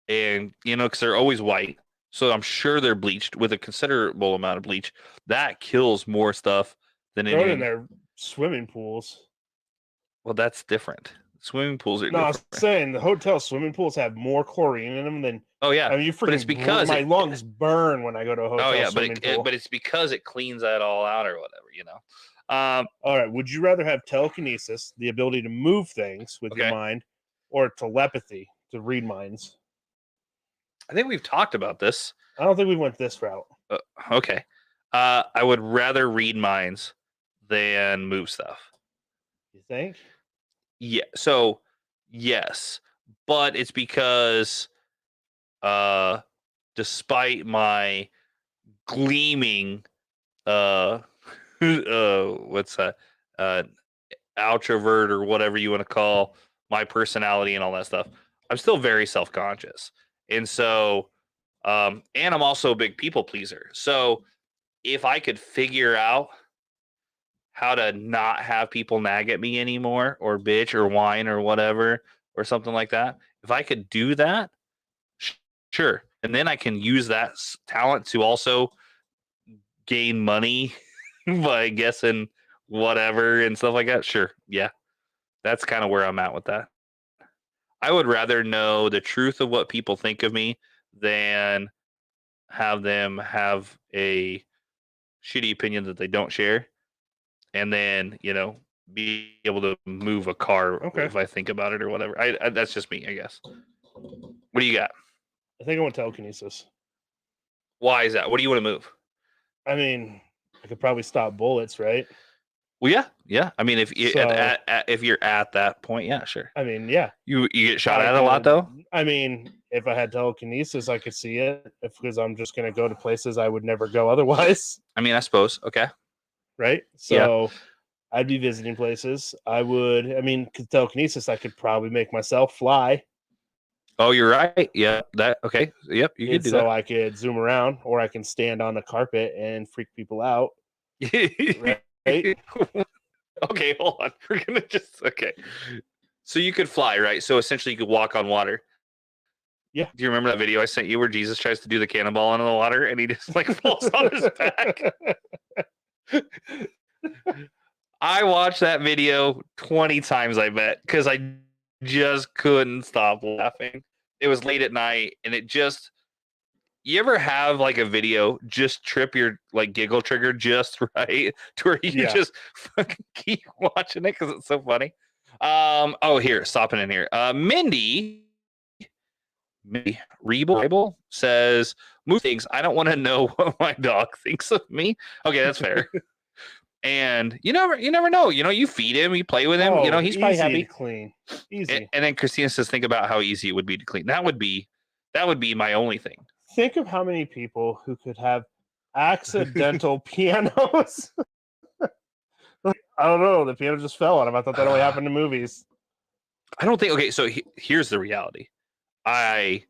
and, because they're always white. So I'm sure they're bleached with a considerable amount of bleach. That kills more stuff than anything. In their swimming pools. Well, that's different. Swimming pools are different. No, I was saying the hotel swimming pools have more chlorine in them than. Oh yeah, I mean, but it's because my lungs burn when I go to a hotel. Oh yeah, swimming pool. But it's because it cleans that all out or whatever, All right. Would you rather have telekinesis, the ability to move things with your mind, or telepathy to read minds? I think we've talked about this. I don't think we went this route. Okay. I would rather read minds than move stuff. You think? Yeah. So, yes. But it's because despite my gleaming what's that? Outrovert or whatever you want to call my personality and all that stuff, I'm still very self-conscious. And so, and I'm also a big people pleaser. So if I could figure out how to not have people nag at me anymore or bitch or whine or whatever, or something like that, if I could do that, sure. And then I can use that talent to also gain money by guessing whatever and stuff like that. Sure. Yeah. That's kind of where I'm at with that. I would rather know the truth of what people think of me than have them have a shitty opinion that they don't share. And then, be able to move a car if I think about it or whatever. That's just me, I guess. What do you got? I think I want telekinesis. Why is that? What do you want to move? I mean, I could probably stop bullets, right? Well, yeah. I mean, if you're at that point, yeah, sure. I mean, yeah. You get shot at a lot, though? I mean, if I had telekinesis, I could see it because I'm just going to go to places I would never go otherwise. I mean, I suppose. Okay. Right? So I'd be visiting places. Because telekinesis, I could probably make myself fly. Oh, you're right. Yeah. Okay. Yep. You could do that. So I could zoom around, or I can stand on the carpet and freak people out. Right? Okay, hold on. We're gonna okay. So you could fly, right? So essentially, you could walk on water. Yeah. Do you remember that video I sent you where Jesus tries to do the cannonball into the water and he just falls on his back? I watched that video 20 times, I bet, because I just couldn't stop laughing. It was late at night, and You ever have like a video just trip your like giggle trigger just right to where you just fucking keep watching it because it's so funny? Here, stopping in here. Mindy Rebel says, "Moose thinks I don't want to know what my dog thinks of me." Okay, that's fair. And you never know. You feed him, you play with him. He's probably happy. To clean. Easy. And then Christina says, "Think about how easy it would be to clean." That would be my only thing. Think of how many people who could have accidental pianos. I don't know. The piano just fell on him. I thought that only happened in movies. I don't think. Okay, so here's the reality. I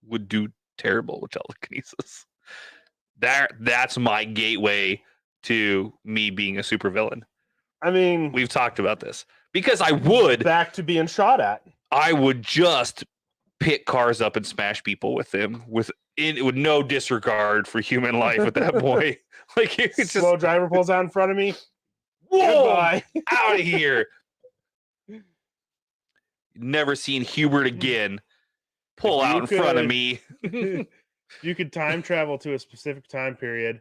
would do terrible with telekinesis. That's my gateway to me being a supervillain. I mean, we've talked about this because I would back to being shot at. I would just pick cars up and smash people with them with no disregard for human life at that point. Like it's slow driver pulls out in front of me. Whoa! Goodbye. Out of here. Never seen Hubert again. Pull out in front of me. You could time travel to a specific time period.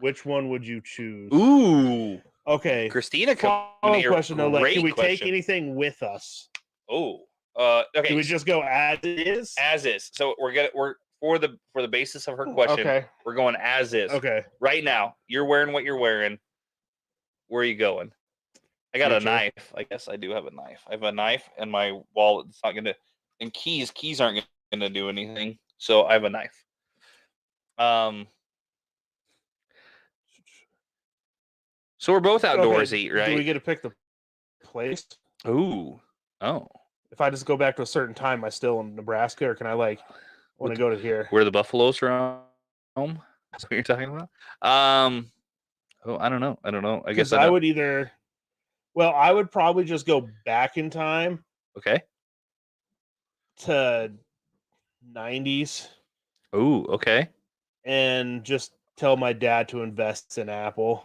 Which one would you choose? Ooh. Okay. Christina, question though. Like, can we take anything with us? Oh. Okay. Do we just go as is? As is. So we're for the basis of her question. Okay. We're going as is. Okay. Right now, you're wearing what you're wearing. Where are you going? I got a knife. I guess I do have a knife. I have a knife and my wallet. It's not gonna. And keys aren't gonna do anything. So I have a knife. So we're both outdoorsy, right? Do we get to pick the place? Ooh. Oh. If I just go back to a certain time, am I still in Nebraska, or can I want to go to here? Where the buffaloes roam? That's what you're talking about? I don't know. I guess I would either. Well, I would probably just go back in time. Okay. To 90s. Ooh, okay. And just tell my dad to invest in Apple.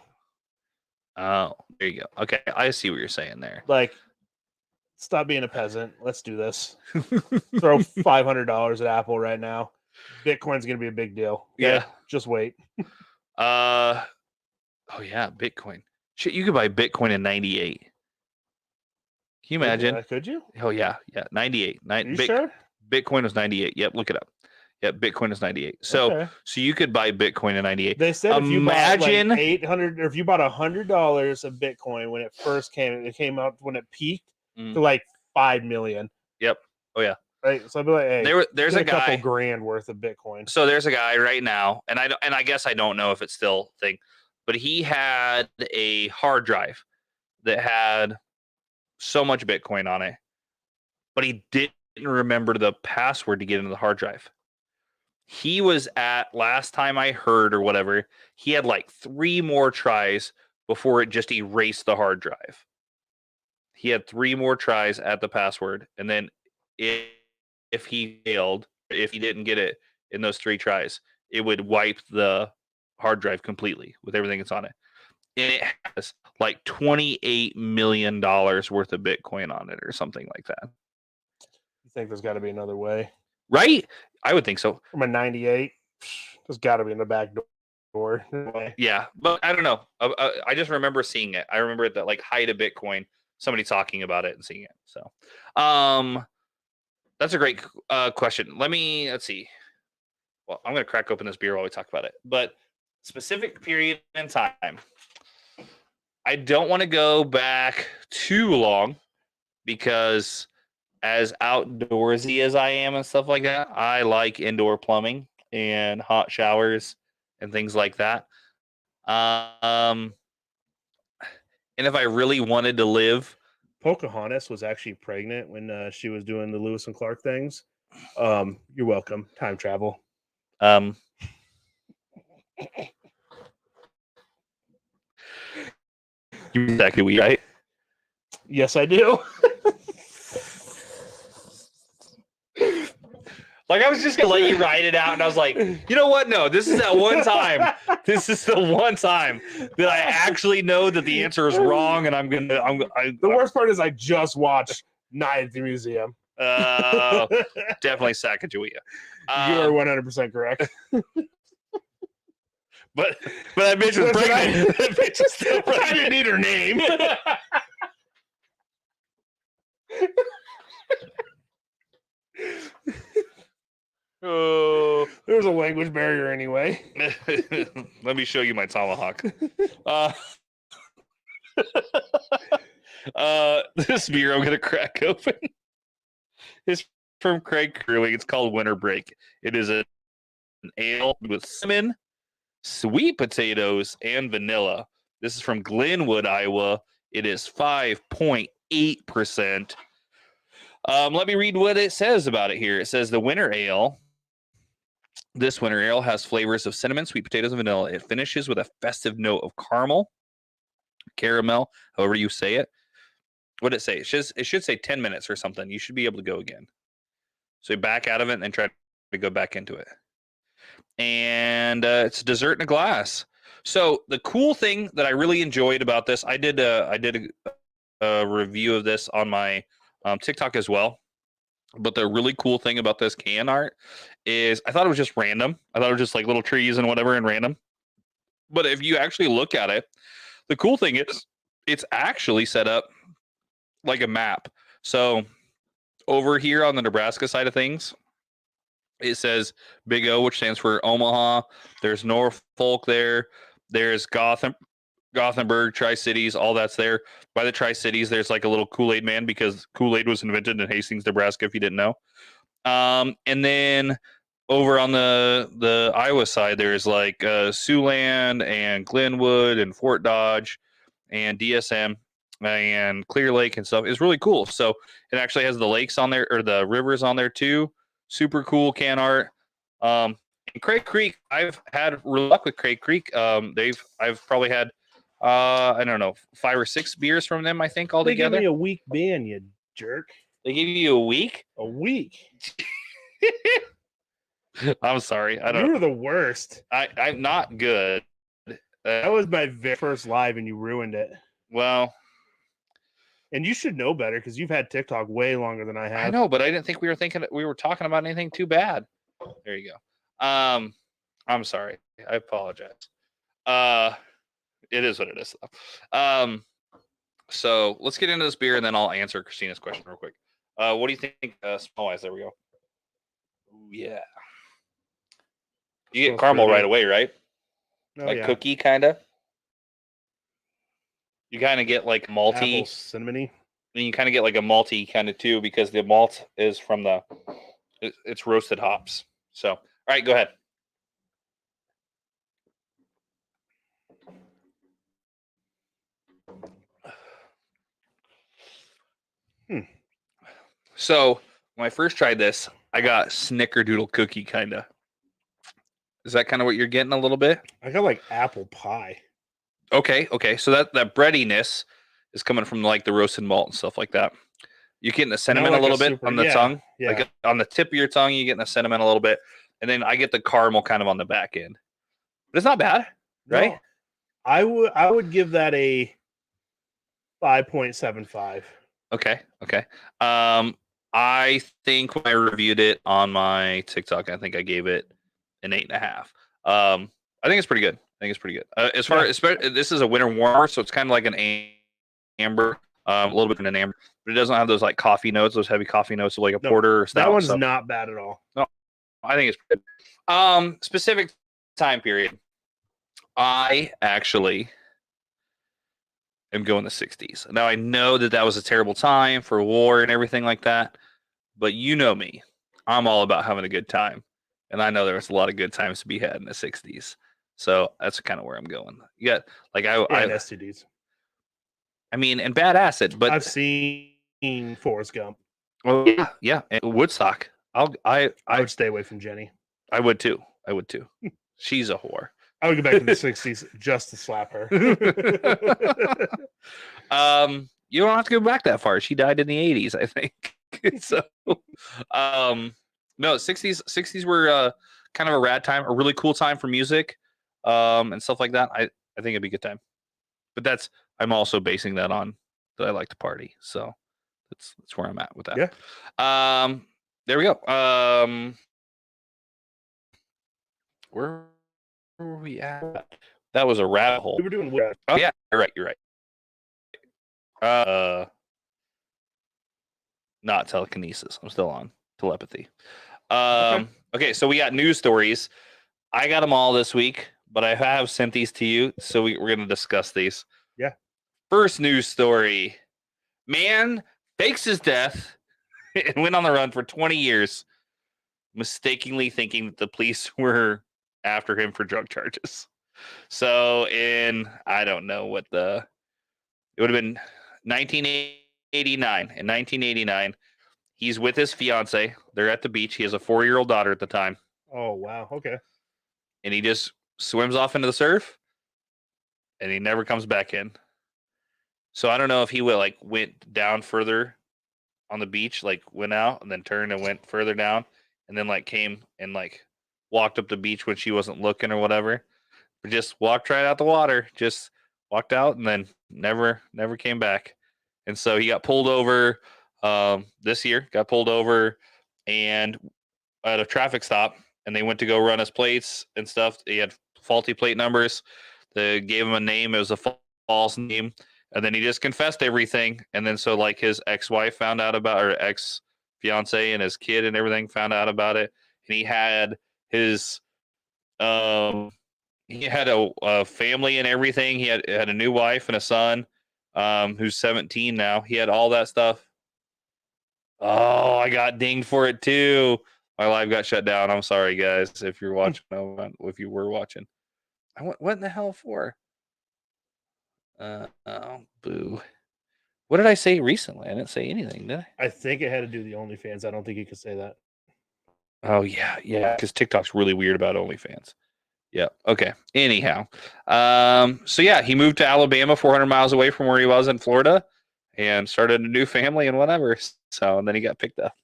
Oh, there you go. Okay, I see what you're saying there. Like, stop being a peasant. Let's do this. Throw $500 at Apple right now. Bitcoin's going to be a big deal. Okay? Yeah. Just wait. Oh, yeah, Bitcoin. Shit, you could buy Bitcoin in 98. Can you imagine? Could you? Oh, yeah. 98. Are you sure? Bitcoin was 98. Yep, look it up. Yep, Bitcoin is 98. So you could buy Bitcoin in 98. They said if you bought like 800 or if you bought $100 of Bitcoin when it first came, it came out when it peaked to like 5 million. Yep. Oh yeah. Right. So I'd be like, hey, there's a guy, couple grand worth of Bitcoin. So there's a guy right now, and I guess I don't know if it's still a thing, but he had a hard drive that had so much Bitcoin on it, but he didn't remember the password to get into the hard drive. He was at, last time I heard or whatever, he had like 3 more tries before it just erased the hard drive. He had 3 more tries at the password. And then if he failed, if he didn't get it in those 3 tries, it would wipe the hard drive completely with everything that's on it. And it has like $28 million worth of Bitcoin on it or something like that. You think there's got to be another way? Right? I would think so. From a 98, there's got to be in the back door. Yeah, but I don't know. I just remember seeing it. I remember at the like height of Bitcoin, somebody talking about it and seeing it. So, that's a great question. Let's see. Well, I'm going to crack open this beer while we talk about it. But specific period in time, I don't want to go back too long because as outdoorsy as I am and stuff like that, I like indoor plumbing and hot showers and things like that. And if I really wanted to live, Pocahontas was actually pregnant when she was doing the Lewis and Clark things. You're welcome. Time travel. You exactly right? Yes, I do. Like, I was just going to let you write it out, and I was like, you know what? No, this is that one time. This is the one time that I actually know that the answer is wrong, and I'm going to... The worst part is I just watched Night at the Museum. Definitely Sacagawea. You are 100% correct. But that bitch was pregnant. That bitch is still pregnant. I didn't need her name. Oh, there was a language barrier anyway. Let me show you my tomahawk. This beer I'm gonna crack open is from Craig Curley. It's called Winter Break. It is an ale with cinnamon, sweet potatoes, and vanilla. This is from Glenwood, Iowa. It is 5.8%. Let me read what it says about it here. It says the winter ale. This winter ale has flavors of cinnamon, sweet potatoes, and vanilla. It finishes with a festive note of caramel, however you say it. What did it say? It should say 10 minutes or something. You should be able to go again. So you back out of it and then try to go back into it. And it's dessert in a glass. So the cool thing that I really enjoyed about this, I did a review of this on my TikTok as well. But the really cool thing about this can art is I thought it was just random. I thought it was just like little trees and whatever and random. But if you actually look at it, the cool thing is it's actually set up like a map. So over here on the Nebraska side of things, it says Big O, which stands for Omaha. There's Norfolk there. There's Gothenburg, Tri-Cities, all that's there. By the Tri-Cities, there's like a little Kool-Aid man because Kool-Aid was invented in Hastings, Nebraska, if you didn't know. And then over on the Iowa side, there's like Siouxland and Glenwood and Fort Dodge and DSM and Clear Lake and stuff. It's really cool. So it actually has the lakes on there or the rivers on there too. Super cool can art. And Craig Creek, I've had real luck with Craig Creek. I've probably had I don't know 5 or 6 beers from them. I think altogether. They gave me a week ban, you jerk. They gave you a week. A week. I'm sorry. You were the worst. I'm not good. That was my very first live, and you ruined it. Well, and you should know better because you've had TikTok way longer than I have. I know, but I didn't think we were talking about anything too bad. There you go. I'm sorry. I apologize. It is what it is. So let's get into this beer, and then I'll answer Christina's question real quick. What do you think? Small eyes. There we go. Ooh, yeah. You get caramel right away, right? Oh, like yeah. Cookie, kind of. You kind of get like malty, cinnamony. And you kind of get like a malty kind of too because the malt is from it's roasted hops. So, all right, go ahead. So when I first tried this, I got snickerdoodle cookie kind of. Is that kind of what you're getting a little bit? I got like apple pie. Okay. So that breadiness is coming from like the roasted malt and stuff like that. You're getting the cinnamon a little bit on the tongue. Yeah. Like on the tip of your tongue, you're getting the cinnamon a little bit. And then I get the caramel kind of on the back end. But it's not bad, right? No, I would give that a 5.75. Okay. I think when I reviewed it on my TikTok, I think I gave it an 8.5. I think it's pretty good. As far as this is a winter warmer, so it's kind of like an amber, a little bit of an amber, but it doesn't have those like coffee notes, those heavy coffee notes of like a porter or stout. That one's not bad at all. No, I think it's good. Specific time period. I actually am going the 60s. Now I know that was a terrible time for war and everything like that, but you know me, I'm all about having a good time, and I know there was a lot of good times to be had in the 60s. So that's kind of where I'm going. Yeah, like STDs. I mean, and bad acid, but I've seen Forrest Gump. Well, yeah, and Woodstock. I would stay away from Jenny. I would too. She's a whore. I would go back to the 60s just to slap her. You don't have to go back that far. She died in the 80s, I think. So, no, 60s were kind of a rad time, a really cool time for music, and stuff like that. I think it'd be a good time. But I'm also basing that on that I like to party. So That's where I'm at with that. Yeah. There we go. Where were we at? That was a rabbit hole. We were doing Oh yeah, you're right. Not telekinesis. I'm still on telepathy. Okay, so we got news stories. I got them all this week, but I have sent these to you, so we're going to discuss these. Yeah. First news story. Man fakes his death and went on the run for 20 years, mistakenly thinking that the police were after him for drug charges. So I don't know it would have been 1989. In 1989, he's with his fiance. They're at the beach. He has a 4-year-old daughter at the time. Oh, wow. Okay. And he just swims off into the surf, and he never comes back in. So I don't know if he went down further on the beach, went out and then turned and went further down, and then came and walked up the beach when she wasn't looking or whatever. But just walked right out the water, just walked out and then never came back. And so he got pulled over this year, and at a traffic stop, and they went to go run his plates and stuff. He had faulty plate numbers. They gave him a name. It was a false name. And then he just confessed everything. And then so his ex-wife found out about, or ex-fiance and his kid and everything found out about it. And he had his a family and everything. He had a new wife and a son who's 17 now. He had all that stuff. Oh, I got dinged for it too. My live got shut down. I'm sorry, guys, if you're watching. If you were watching, what in the hell for? Oh, boo. What did I say recently? I didn't say anything, did I? I think it had to do with the OnlyFans. I don't think you could say that. Oh, yeah, because TikTok's really weird about OnlyFans. Yeah, okay. Anyhow, so yeah, he moved to Alabama, 400 miles away from where he was in Florida, and started a new family and whatever. So, and then he got picked up.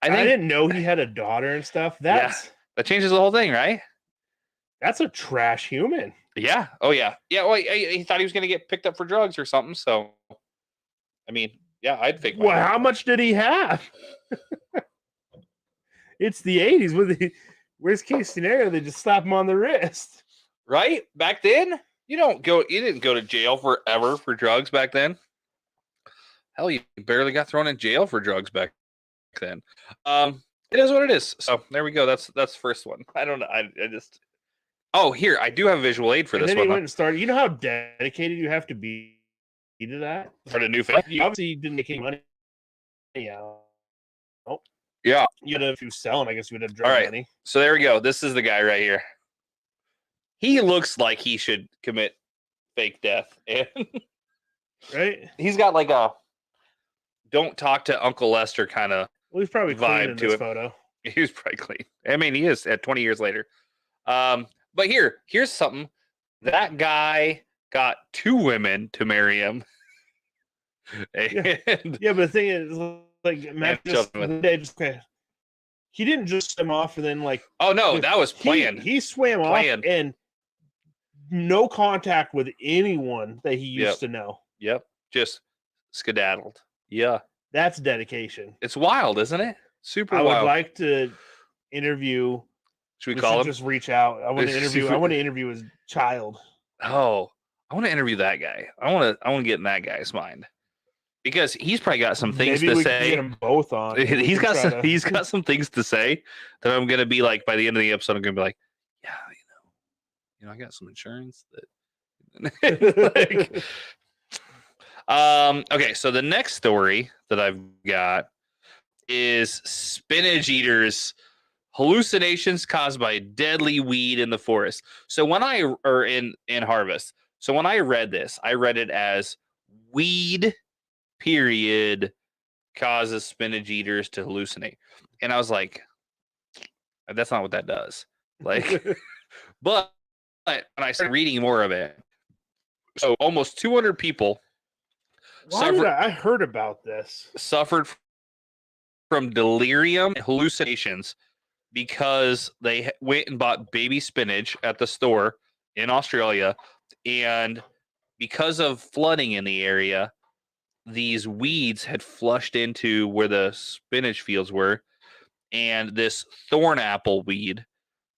I didn't know he had a daughter and stuff. That changes the whole thing, right? That's a trash human. Yeah. Oh, yeah. Yeah. Well, he thought he was going to get picked up for drugs or something. So, I mean, yeah, I'd fake. Well, how much did he have? It's the 80s. With the worst case scenario, they just slap him on the wrist. Right? Back then, you didn't go to jail forever for drugs back then. Hell, you barely got thrown in jail for drugs back then. It is what it is. So there we go. That's the first one. I don't know. I just. Oh, here I do have a visual aid for this one. Then he went and started. You know how dedicated you have to be to that. Start a new family. You obviously didn't make any money. Yeah. Oh. Yeah. You had to sell him. I guess you would have drug money. So there we go. This is the guy right here. He looks like he should commit fake death. Right. He's got a don't talk to Uncle Lester kind of. Well, he's probably clean in this photo. He was probably clean. I mean, he is at 20 years later. But here's something. That guy got 2 women to marry him. Yeah, but the thing is, he didn't just swim off and then Oh no, that was planned. He swam off and no contact with anyone that he used to know. Yep, just skedaddled. Yeah, that's dedication. It's wild, isn't it? Super wild. I would like to interview. Should we call him? Just reach out. I want to interview. I want to interview his child. Oh, I want to interview that guy. I want to get in that guy's mind because he's probably got some things to say. Can get them both on. He's got some things to say that I'm gonna be by the end of the episode. I'm gonna be like, yeah, I got some insurance that. Okay, so the next story that I've got is spinach eaters. Hallucinations caused by deadly weed in the forest. So when in harvest. So when I read this, I read it as weed period causes spinach eaters to hallucinate. And I was like, that's not what that does. But when I started reading more of it, so almost 200 people I heard about this. Suffered from delirium and hallucinations because they went and bought baby spinach at the store in Australia, and because of flooding in the area, these weeds had flushed into where the spinach fields were, and this thorn apple weed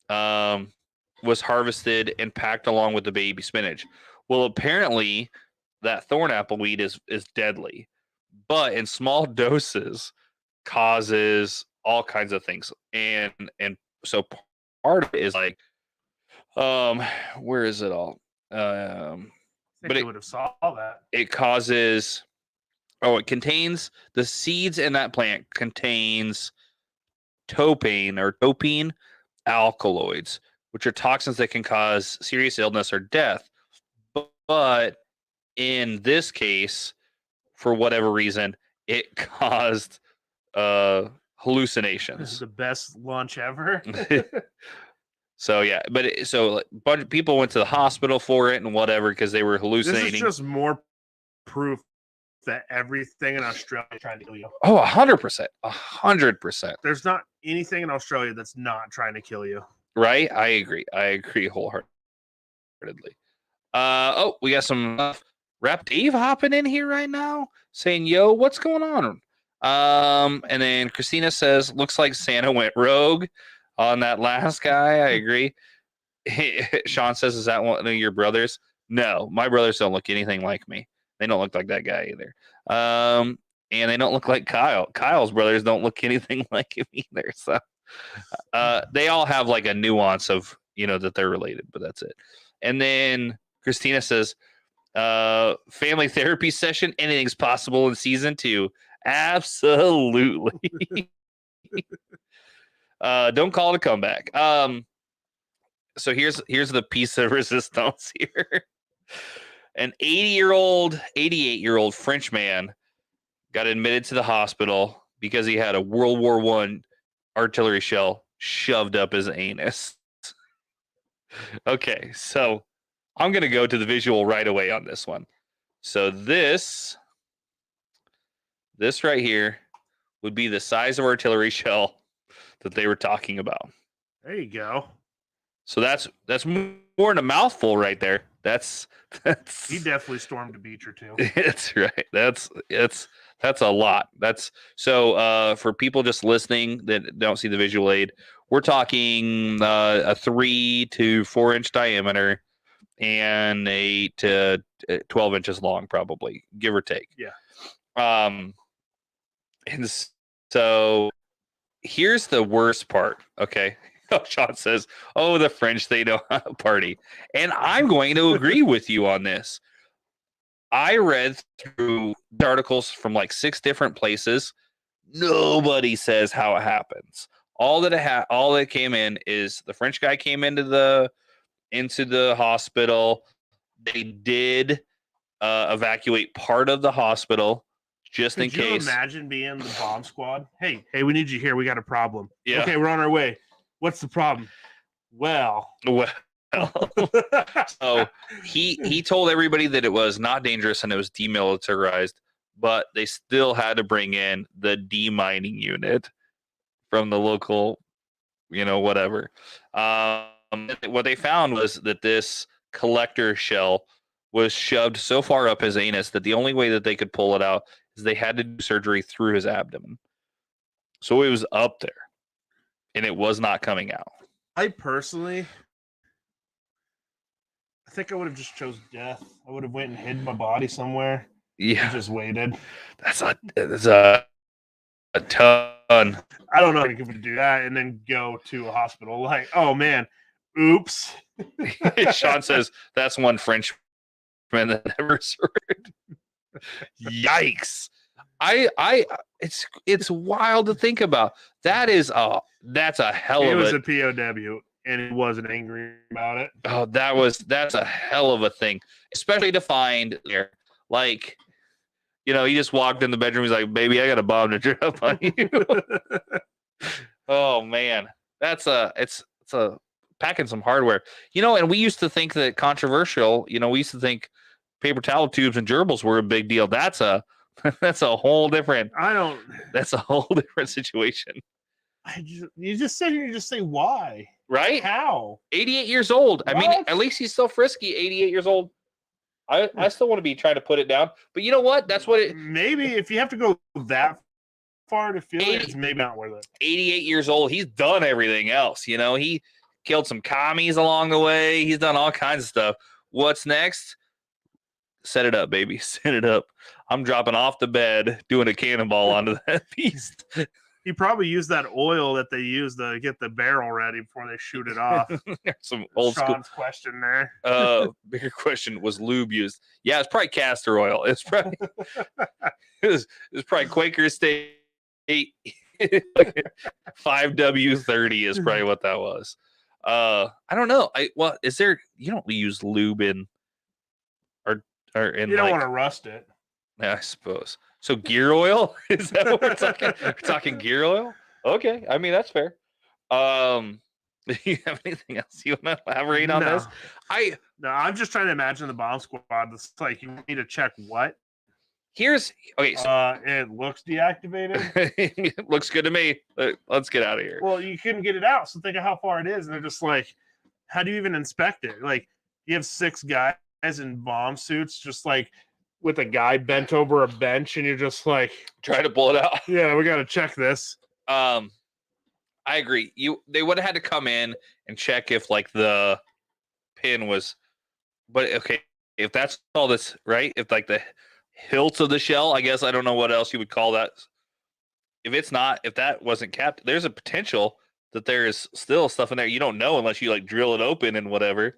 was harvested and packed along with the baby spinach. Well, apparently that thorn apple weed is deadly, but in small doses causes all kinds of things. And so part of it is like, where is it all? But it would have saw that. It causes, it contains, the seeds in that plant contains topine alkaloids, which are toxins that can cause serious illness or death. But in this case, for whatever reason, it caused hallucinations. This is the best lunch ever. So yeah, but a bunch of people went to the hospital for it and whatever because they were hallucinating. This is just more proof that everything in Australia is trying to kill you. Oh, 100%, 100%. There's not anything in Australia that's not trying to kill you. Right? I agree wholeheartedly. We got some Rap Dave hopping in here right now saying, "Yo, what's going on?" And then Christina says, "Looks like Santa went rogue on that last guy." I agree. Sean says, "Is that one of your brothers?" No, my brothers don't look anything like me. They don't look like that guy either. And they don't look like Kyle. Kyle's brothers don't look anything like him either. So they all have like a nuance of, that they're related, but that's it. And then Christina says, family therapy session, anything's possible in season 2. Absolutely. Don't call it a comeback. So here's the piece of resistance here. An 88-year-old French man got admitted to the hospital because he had a World War I artillery shell shoved up his anus. Okay, so I'm going to go to the visual right away on this one. So this right here would be the size of artillery shell that they were talking about. There you go. So that's more than a mouthful right there. That's he definitely stormed a beach or two. That's right. That's a lot. That's so for people just listening that don't see the visual aid, we're talking a 3 to 4 inch diameter and 8 to 12 inches long, probably, give or take. Yeah. And so here's the worst part. Okay. Sean says, "Oh, the French, they know how to party." And I'm going to agree with you on this. I read through articles from like 6 different places. Nobody says how it happens. All that came in is the French guy came into the hospital. They did evacuate part of the hospial just in case. Could you imagine being the bomb squad? Hey, we need you here. We got a problem. Yeah. Okay, we're on our way. What's the problem? Well. So he told everybody that it was not dangerous and it was demilitarized, but they still had to bring in the demining unit from the local, whatever. What they found was that this collector shell was shoved so far up his anus that the only way that they could pull it out is they had to do surgery through his abdomen. So it was up there. And it was not coming out. I personally, I think I would have just chose death. I would have went and hid my body somewhere. Yeah, and just waited. That's a ton. I don't know if I could do that and then go to a hospital. Like, oh man, oops. Sean says that's one Frenchman that never served. Yikes. It's wild to think about. That's a hell of a. It was a POW, and he wasn't angry about it. Oh, that's a hell of a thing, especially to find there. Like, he just walked in the bedroom. He's like, "Baby, I got a bomb to drop on you." Oh man, it's packing some hardware. And we used to think that controversial. We used to think paper towel tubes and gerbils were a big deal. That's a whole different. That's a whole different situation. You just sit here and just say why, right? How? 88 years old. What? I mean, at least he's still frisky. 88 years old. I still want to be trying to put it down, but you know what? That's what it. Maybe if you have to go that far to feel it, it's maybe not worth it. 88 years old. He's done everything else. You know, he killed some commies along the way. He's done all kinds of stuff. What's next? Set it up, baby. Set it up. I'm dropping off the bed, doing a cannonball onto that beast. He probably used that oil that they use to get the barrel ready before they shoot it off. Some old Sean's school question there. Bigger question, was lube used? Yeah, it's probably castor oil. It's probably it was probably Quaker State 5W30 is probably what that was. I don't know. Is there, you don't use lube in or in, you don't want to rust it. Yeah, I suppose. So gear oil? Is that what we're talking? We're talking gear oil? Okay. I mean, that's fair. Do you have anything else you want to elaborate on this? No, I'm just trying to imagine the bomb squad. It's like, you need to check what? Okay. So, it looks deactivated. It looks good to me. Let's get out of here. Well, you couldn't get it out, so think of how far it is. And they're just like, how do you even inspect it? Like, you have 6 guys in bomb suits, just like with a guy bent over a bench, and you're just like, try to pull it out. Yeah, we got to check this. I agree. They would have had to come in and check if like the pin was, but okay, if that's all this, right? If like the hilt of the shell, I guess I don't know what else you would call that. If that wasn't capped, there's a potential that there is still stuff in there you don't know unless you like drill it open and whatever.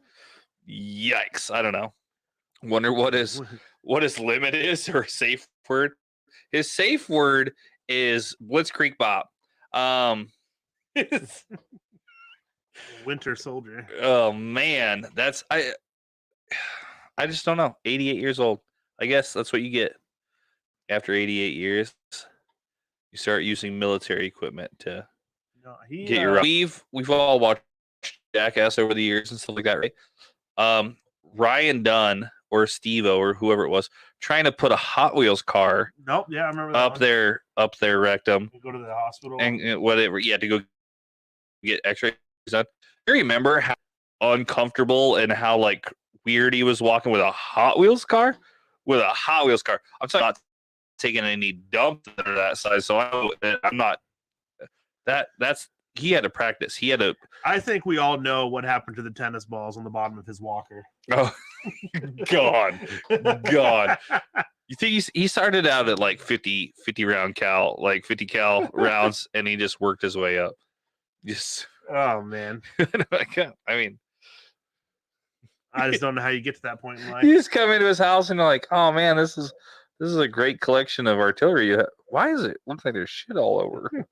Yikes! I don't know. Wonder what his limit is or safe word. His safe word is Blitzkrieg Bob. Winter Soldier. Oh man, I just don't know. 88 years old. I guess that's what you get after 88 years. You start using military equipment to get your. We've all watched Jackass over the years and stuff like that, right? Ryan Dunn or Steve-O or whoever it was trying to put a Hot Wheels car. Nope, yeah, I remember that up their rectum. Go to the hospital and whatever. Yeah, to go get X-rays done. I remember how uncomfortable and how like weird he was walking with a Hot Wheels car. I'm talking about taking any dump that are that size. So I'm not. That's he had to practice. I think we all know what happened to the tennis balls on the bottom of his walker. Oh, God. You think he started out at like 50 round cal, like 50 cal rounds, and he just worked his way up. Just oh man. I mean, I just don't know how you get to that point in life. You just come into his house and you're like, oh man, this is a great collection of artillery. Why does it look like there's shit all over?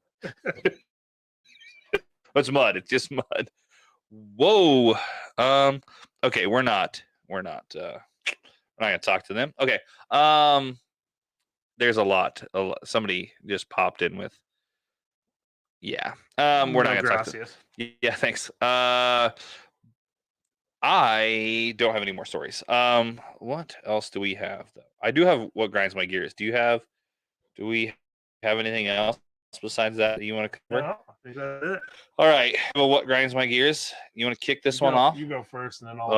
It's mud. It's just mud. Whoa. Okay, we're not gonna talk to them. Okay. There's a lot. Somebody just popped in with. Yeah. We're not gonna talk to them. Yeah, thanks. I don't have any more stories. What else do we have though? I do have what grinds my gears. Do we have anything else besides that you want to cover? No, I think that's it. All right. Well, what grinds my gears? You want to kick this one off? You go first, and then I'll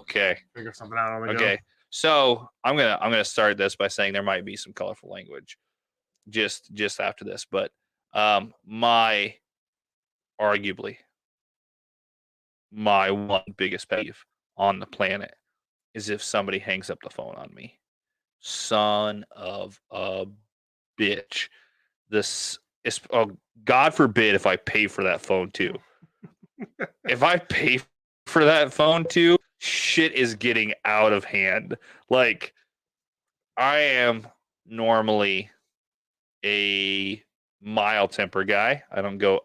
okay. Figure something out on the go. So I'm gonna start this by saying there might be some colorful language just after this, but arguably my one biggest pet peeve on the planet is if somebody hangs up the phone on me. Son of a bitch. This is, God forbid if I pay for that phone too. If I pay for that phone too, shit is getting out of hand. Like, I am normally a mild temper guy. I don't get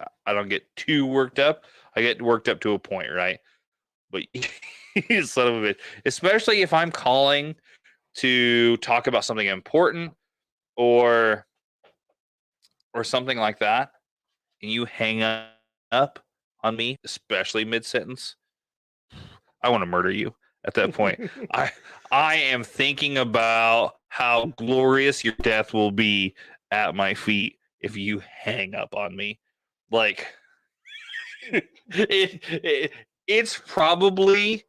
too worked up. I get worked up to a point, right? But you son of a bitch. Especially if I'm calling to talk about something important or something like that, and you hang up on me, especially mid-sentence, I want to murder you at that point. I am thinking about how glorious your death will be at my feet if you hang up on me. Like, it's probably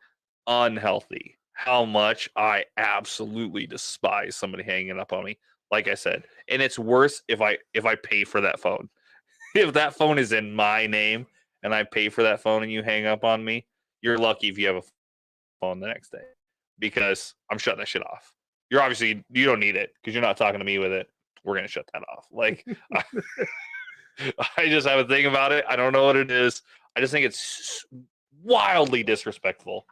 unhealthy how much I absolutely despise somebody hanging up on me. Like I said, and it's worse if I pay for that phone. If that phone is in my name and I pay for that phone and you hang up on me, you're lucky if you have a phone the next day, because I'm shutting that shit off. You're obviously, you don't need it because you're not talking to me with it. We're gonna shut that off. Like I just have a thing about it. I don't know what it is. I just think it's wildly disrespectful.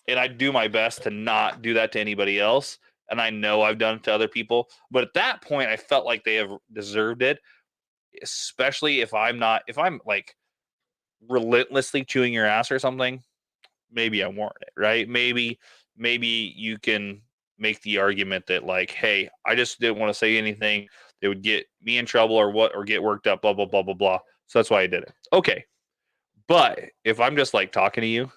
And I do my best to not do that to anybody else. And I know I've done it to other people. But at that point, I felt like they have deserved it, especially if I'm like relentlessly chewing your ass or something. Maybe I warrant it, right? Maybe you can make the argument that, like, hey, I just didn't want to say anything that would get me in trouble or get worked up, blah, blah, blah, blah, blah. So that's why I did it. Okay. But if I'm just like talking to you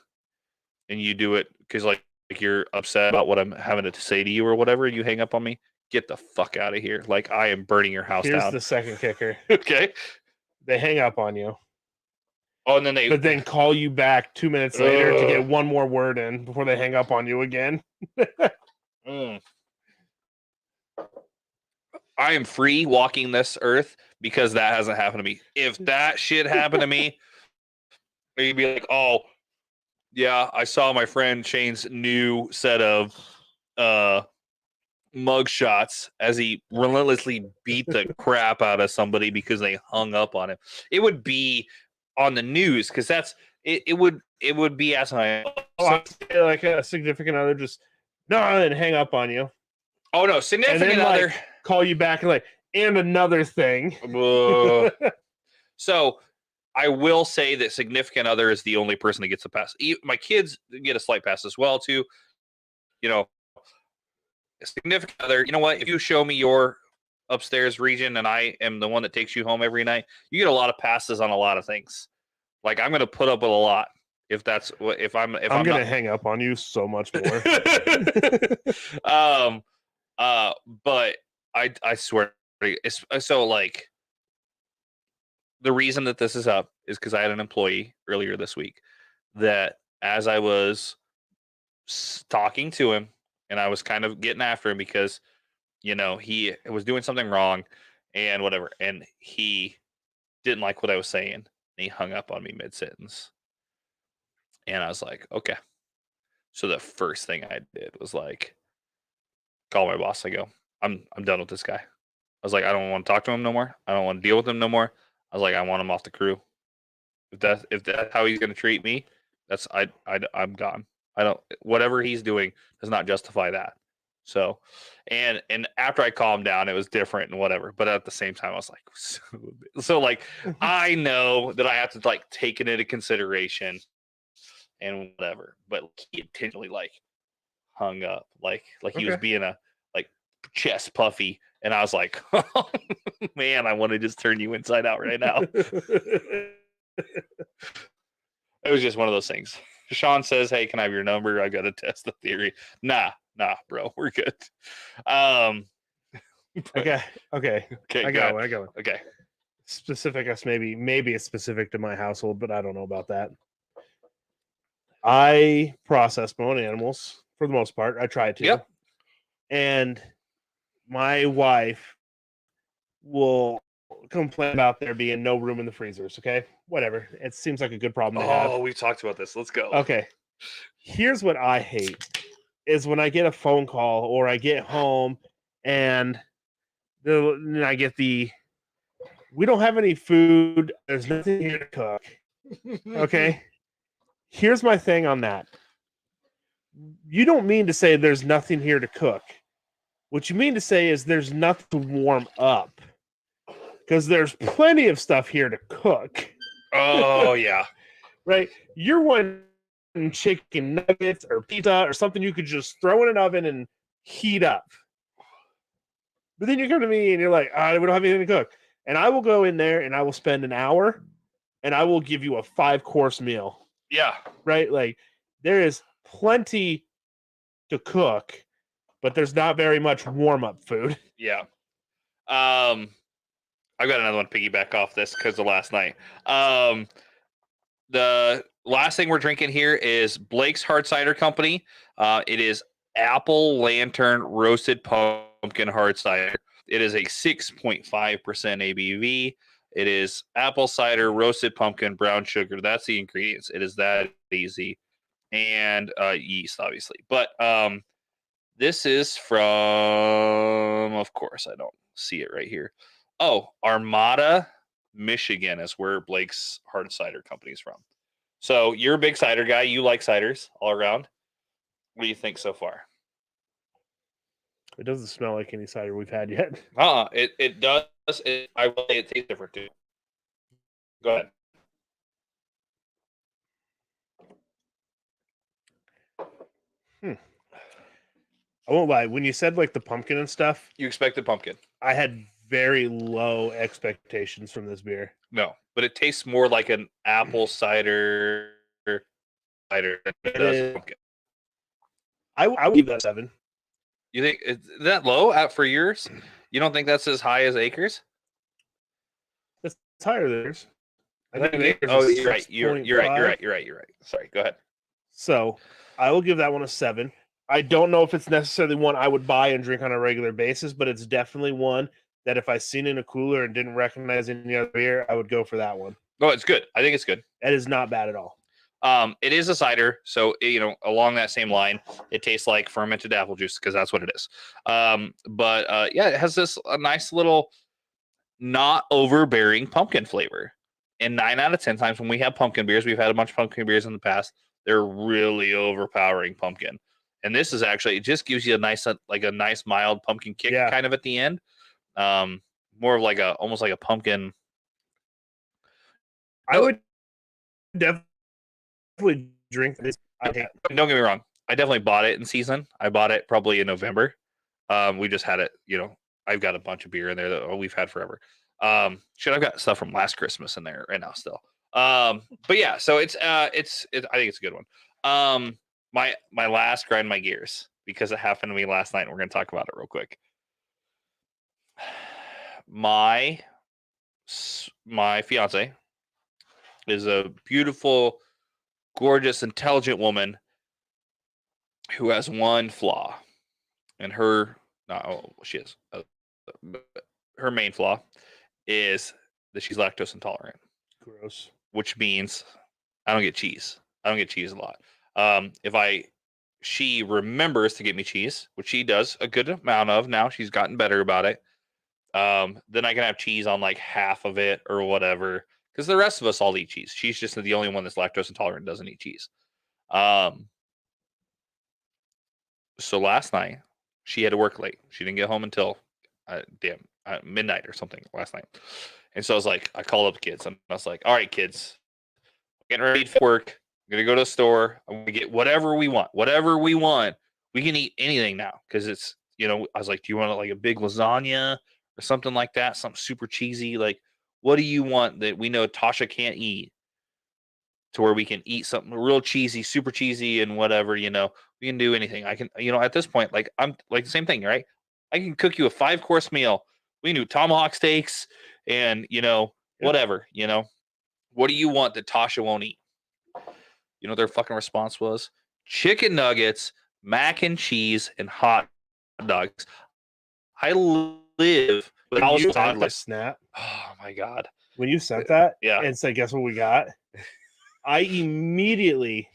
and you do it because like you're upset about what I'm having to say to you or whatever, and you hang up on me, get the fuck out of here. Like, I am burning your house down. Here's the second kicker. Okay. They hang up on you. Oh, and then but then call you back 2 minutes later to get one more word in before they hang up on you again. I am free walking this earth because that hasn't happened to me. If that shit happened to me, you'd be like, oh, yeah, I saw my friend Shane's new set of mug shots as he relentlessly beat the crap out of somebody because they hung up on him. It would be on the news because that's it would be as like a significant other just and hang up on you. Oh no, significant other like, call you back and like and another thing. So I will say that significant other is the only person that gets a pass. My kids get a slight pass as well too. You know, significant other. You know what? If you show me your upstairs region and I am the one that takes you home every night, you get a lot of passes on a lot of things. Like, I'm going to put up with a lot if that's what I'm going to hang up on you so much more. But I swear, it's so like the reason that this is up is because I had an employee earlier this week that, as I was talking to him and I was kind of getting after him because, you know, he was doing something wrong and whatever, and he didn't like what I was saying, and he hung up on me mid-sentence. And I was like, okay. So the first thing I did was like call my boss. I go, I'm done with this guy. I was like, I don't want to talk to him no more. I don't want to deal with him no more. I was like, I want him off the crew. If that's how he's going to treat me, I'm gone. I don't, whatever he's doing does not justify that. So, and after I calmed down, it was different and whatever. But at the same time, I was like, so like, I know that I have to like take it into consideration and whatever. But he intentionally like hung up, like he was being a like chest puffy, and I was like, oh, man, I want to just turn you inside out right now. It was just one of those things. Sean says, hey, can I have your number? I got to test the theory. Nah, bro, we're good. Okay. I got one. Okay. Specific us, maybe it's specific to my household, but I don't know about that. I process my own animals for the most part. I try to. Yep. And my wife will complain about there being no room in the freezers. Okay, whatever. It seems like a good problem to have. Oh, we've talked about this. Let's go. Okay. Here's what I hate is when I get a phone call or I get home and I get we don't have any food. There's nothing here to cook. Okay. Here's my thing on that. You don't mean to say there's nothing here to cook. What you mean to say is there's nothing to warm up. Because there's plenty of stuff here to cook. Oh, yeah. Right? You're wanting chicken nuggets or pizza or something you could just throw in an oven and heat up. But then you come to me and you're like, we don't have anything to cook. And I will go in there and I will spend an hour and I will give you a 5-course meal. Yeah. Right? Like, there is plenty to cook, but there's not very much warm-up food. Yeah. I've got another one to piggyback off this because of last night. the last thing we're drinking here is Blake's Hard Cider Company. It is Apple Lantern Roasted Pumpkin Hard Cider. It is a 6.5% ABV. It is apple cider, roasted pumpkin, brown sugar. That's the ingredients. It is that easy. And yeast, obviously. But this is from, of course, I don't see it right here. Oh, Armada, Michigan is where Blake's Hard Cider Company is from. So you're a big cider guy. You like ciders all around. What do you think so far? It doesn't smell like any cider we've had yet. It does. I will say it tastes different too. Go ahead. I won't lie. When you said like the pumpkin and stuff, You expected pumpkin. I had very low expectations from this beer. No, but it tastes more like an apple cider than it does pumpkin. I would give that 7. You think is that low for yours? You don't think that's as high as Acres? It's higher than yours. I think Acres oh, is you're right. You're right. Sorry, go ahead. So I will give that one a 7. I don't know if it's necessarily one I would buy and drink on a regular basis, but it's definitely one that if I seen in a cooler and didn't recognize any other beer, I would go for that one. Oh, it's good. I think it's good. It is not bad at all. It is a cider, so along that same line, it tastes like fermented apple juice because that's what it is. But yeah, it has a nice little not overbearing pumpkin flavor. And 9 out of 10 times when we have pumpkin beers, we've had a bunch of pumpkin beers in the past. They're really overpowering pumpkin, and this is actually it just gives you a nice mild pumpkin kick kind of at the end. More of almost like a pumpkin. I would definitely drink this. Don't get me wrong. I definitely bought it in season. I bought it probably in November. We just had it, I've got a bunch of beer in there that we've had forever. I've got stuff from last Christmas in there right now still. But yeah, so I think it's a good one. My last grind my gears because it happened to me last night and we're going to talk about it real quick. My fiance is a beautiful, gorgeous, intelligent woman who has one flaw, and her main flaw is that she's lactose intolerant. Gross. Which means I don't get cheese. I don't get cheese a lot. She remembers to get me cheese, which she does a good amount of now. She's gotten better about it. Then I can have cheese on like half of it or whatever. Because the rest of us all eat cheese. She's just the only one that's lactose intolerant and doesn't eat cheese. So last night, she had to work late. She didn't get home until midnight or something last night. And so I called up the kids and I was like, all right, kids, getting ready for work. I'm going to go to the store. I'm going to get whatever we want. Whatever we want. We can eat anything now. Because it's, I was like, do you want like a big lasagna or something like that? Something super cheesy. Like, what do you want that we know Tasha can't eat to where we can eat something real cheesy, super cheesy and whatever, we can do anything. I can, at this point, like I'm like the same thing, right? I can cook you a 5-course meal. We can do tomahawk steaks and, whatever, what do you want that Tasha won't eat? Their fucking response was chicken nuggets, mac and cheese, and hot dogs. I live with all the snap. Oh my God. When you sent that yeah, and said, guess what we got? I immediately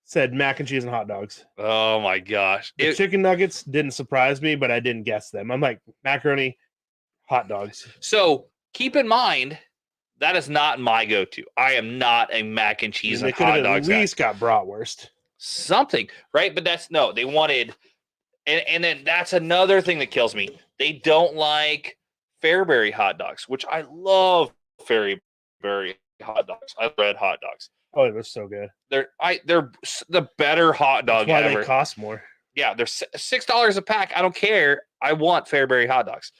said mac and cheese and hot dogs. Oh my gosh. The chicken nuggets didn't surprise me, but I didn't guess them. I'm like, macaroni, hot dogs. So keep in mind, that is not my go-to. I am not a mac and cheese and hot dogs guy. At least got bratwurst. Something, right? But they wanted, and then that's another thing that kills me. They don't like Fairberry hot dogs, which I love Fairberry hot dogs. I love red hot dogs. Oh, they're so good. They're the better hot dog That's why ever. They cost more. Yeah, they're $6 a pack. I don't care. I want Fairberry hot dogs.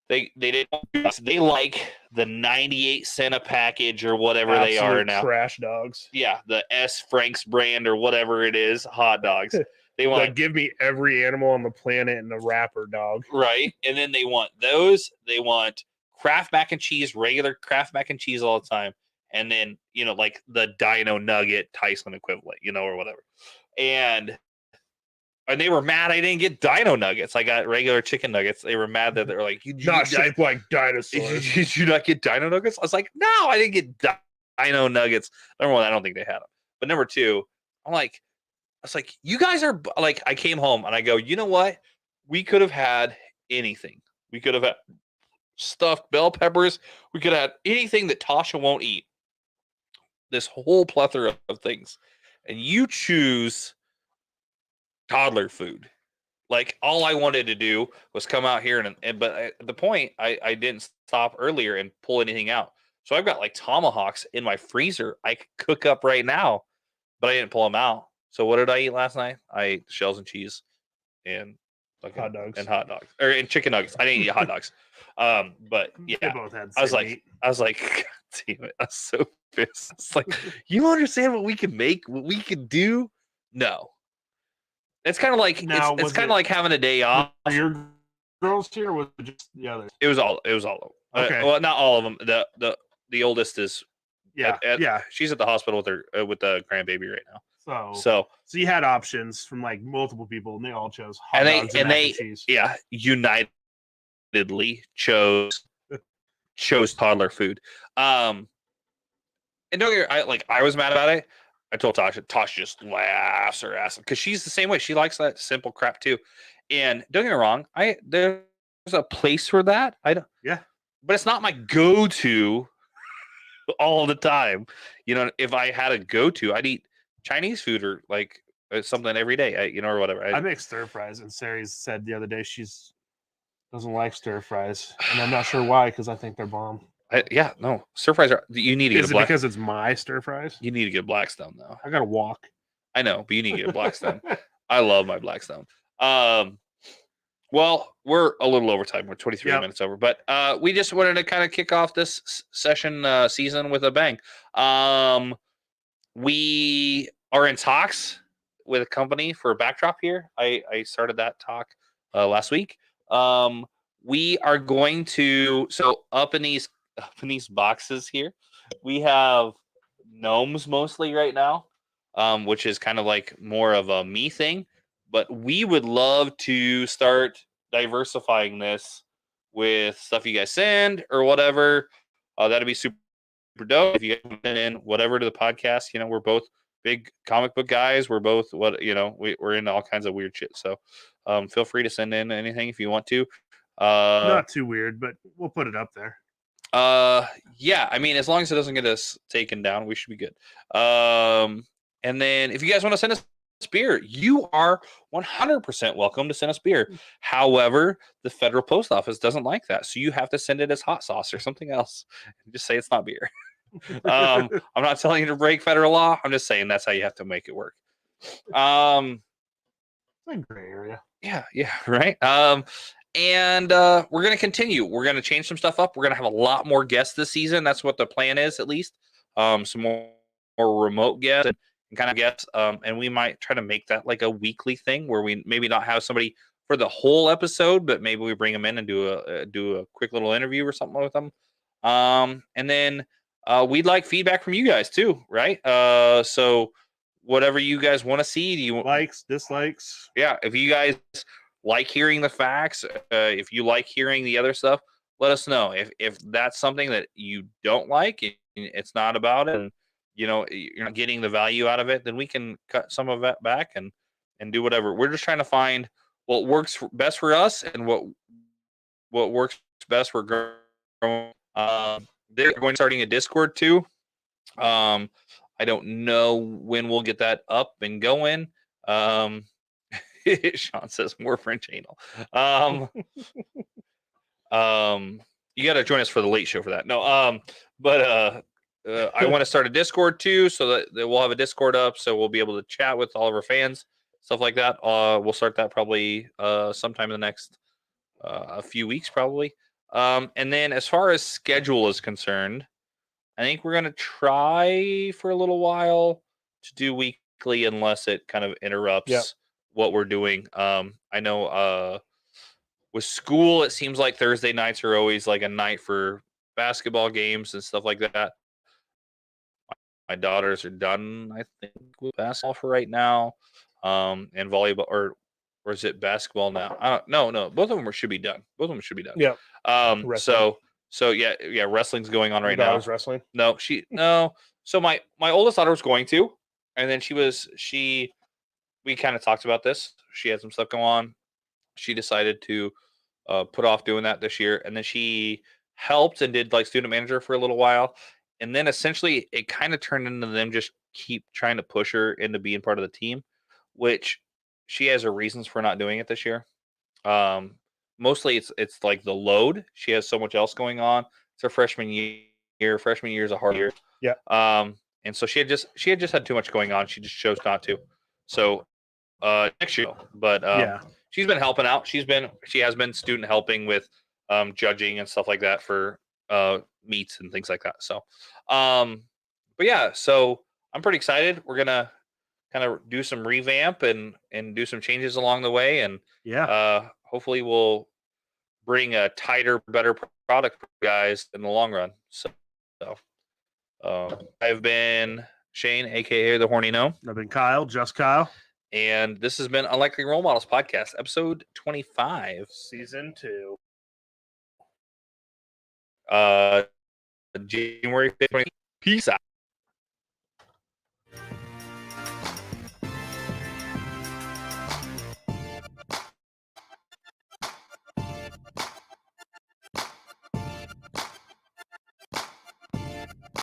They like the 98-cent a package or whatever they are now. Trash dogs. Yeah, the S. Frank's brand or whatever it is, hot dogs. They want give me every animal on the planet in a wrapper, dog. Right, and then they want those. They want Kraft mac and cheese, regular Kraft mac and cheese all the time, and then like the Dino Nugget Tyson equivalent, or whatever. And they were mad I didn't get Dino Nuggets. I got regular chicken nuggets. They were mad that they're like, not shaped like dinosaurs. Did you not get Dino Nuggets? I was like, no, I didn't get Dino Nuggets. Number one, I don't think they had them. But number two, I was like, you guys are like, I came home and I go, you know what? We could have had anything. We could have had stuffed bell peppers. We could have had anything that Tasha won't eat. This whole plethora of things. And you choose toddler food. Like, all I wanted to do was come out here but at the point I didn't stop earlier and pull anything out. So I've got like tomahawks in my freezer I could cook up right now, but I didn't pull them out. So what did I eat last night? I ate shells and cheese and hot dogs and chicken nuggets. I didn't eat hot dogs. But yeah, they both had I was like, God damn it, I was so pissed. It's like, you understand what we can make, what we can do? No. It's kind of like it's kind of like having a day off. Are your girls here, or was it just the others? It was all of them. Okay. Well, not all of them. The oldest is yeah. She's at the hospital with the grandbaby right now. So you had options from like multiple people, and they all chose hot dogs and mac and cheese. Yeah, unitedly chose toddler food. And don't get I was mad about it. I told Tasha. Tasha just laughs her ass because she's the same way. She likes that simple crap too. And don't get me wrong, there's a place for that. Yeah, but it's not my go-to all the time. If I had a go-to, I'd eat Chinese food or like something every day. Or whatever. I make stir fries, and Sari said the other day she's doesn't like stir fries, and I'm not sure why because I think they're bomb. No, stir fries are. You need to get. Is it because it's my stir fries? You need to get Blackstone though. I gotta walk. I know, but you need to get a Blackstone. I love my Blackstone. Well, we're a little over time. We're 23 minutes over, but we just wanted to kind of kick off this season with a bang. We are in talks with a company for a backdrop here. I started that talk last week. We are going to up in these boxes here, we have gnomes mostly right now, which is kind of like more of a me thing. But we would love to start diversifying this with stuff you guys send or whatever. That'd be super dope. If you guys send in whatever to the podcast, we're both big comic book guys. We're both we're into all kinds of weird shit. So feel free to send in anything if you want to. Not too weird, but we'll put it up there. Yeah, I mean, as long as it doesn't get us taken down, we should be good. And then if you guys want to send us beer, you are 100% welcome to send us beer. However, the federal post office doesn't like that, so you have to send it as hot sauce or something else. Just say it's not beer. I'm not telling you to break federal law. I'm just saying that's how you have to make it work. It's a gray area. Yeah, right. And we're going to continue. We're going to change some stuff up. We're going to have a lot more guests this season. That's what the plan is, at least. Some more remote guests and kind of guests. And we might try to make that like a weekly thing where we maybe not have somebody for the whole episode, but maybe we bring them in and do a quick little interview or something with them. And then we'd like feedback from you guys too, right? So whatever you guys want to see. Do you likes, dislikes? Yeah, if you guys like hearing the facts, if you like hearing the other stuff, let us know. If that's something that you don't like, it's not about it, and you're not getting the value out of it, then we can cut some of that back and do whatever. We're just trying to find what works best for us and what works best for growing. They're going to starting a Discord too. I don't know when we'll get that up and going. Sean says more French anal. You got to join us for the late show for that. No, but I want to start a Discord too, so that we'll have a Discord up, so we'll be able to chat with all of our fans, stuff like that. We'll start that probably sometime in the next a few weeks, probably. And then as far as schedule is concerned, I think we're gonna try for a little while to do weekly, unless it kind of interrupts what we're doing. I know with school, it seems like Thursday nights are always like a night for basketball games and stuff like that. My daughters are done, I think, with basketball for right now, and volleyball, or is it basketball now? I don't. No. Both of them should be done. Both of them should be done. Yeah. Wrestling. So yeah. Wrestling's going on right now. Daughter's wrestling. No. So my oldest daughter was going to, and then we kind of talked about this. She had some stuff go on. She decided to put off doing that this year, and then she helped and did like student manager for a little while. And then essentially it kind of turned into them just keep trying to push her into being part of the team, which she has her reasons for not doing it this year. Mostly it's like the load. She has so much else going on. It's her freshman year. Freshman year is a hard year. Yeah. And so she had just had too much going on. She just chose not to. So next year, but she's been helping out. She has been student helping with judging and stuff like that for meets and things like that. So but yeah, so I'm pretty excited. We're gonna kind of do some revamp and do some changes along the way, and hopefully we'll bring a tighter, better product for you guys in the long run. So I've been Shane, aka the Horny Gnome. I've been Kyle, just Kyle. And this has been Unlikely Role Models Podcast, episode 25. Season 2. January 5th. Peace out.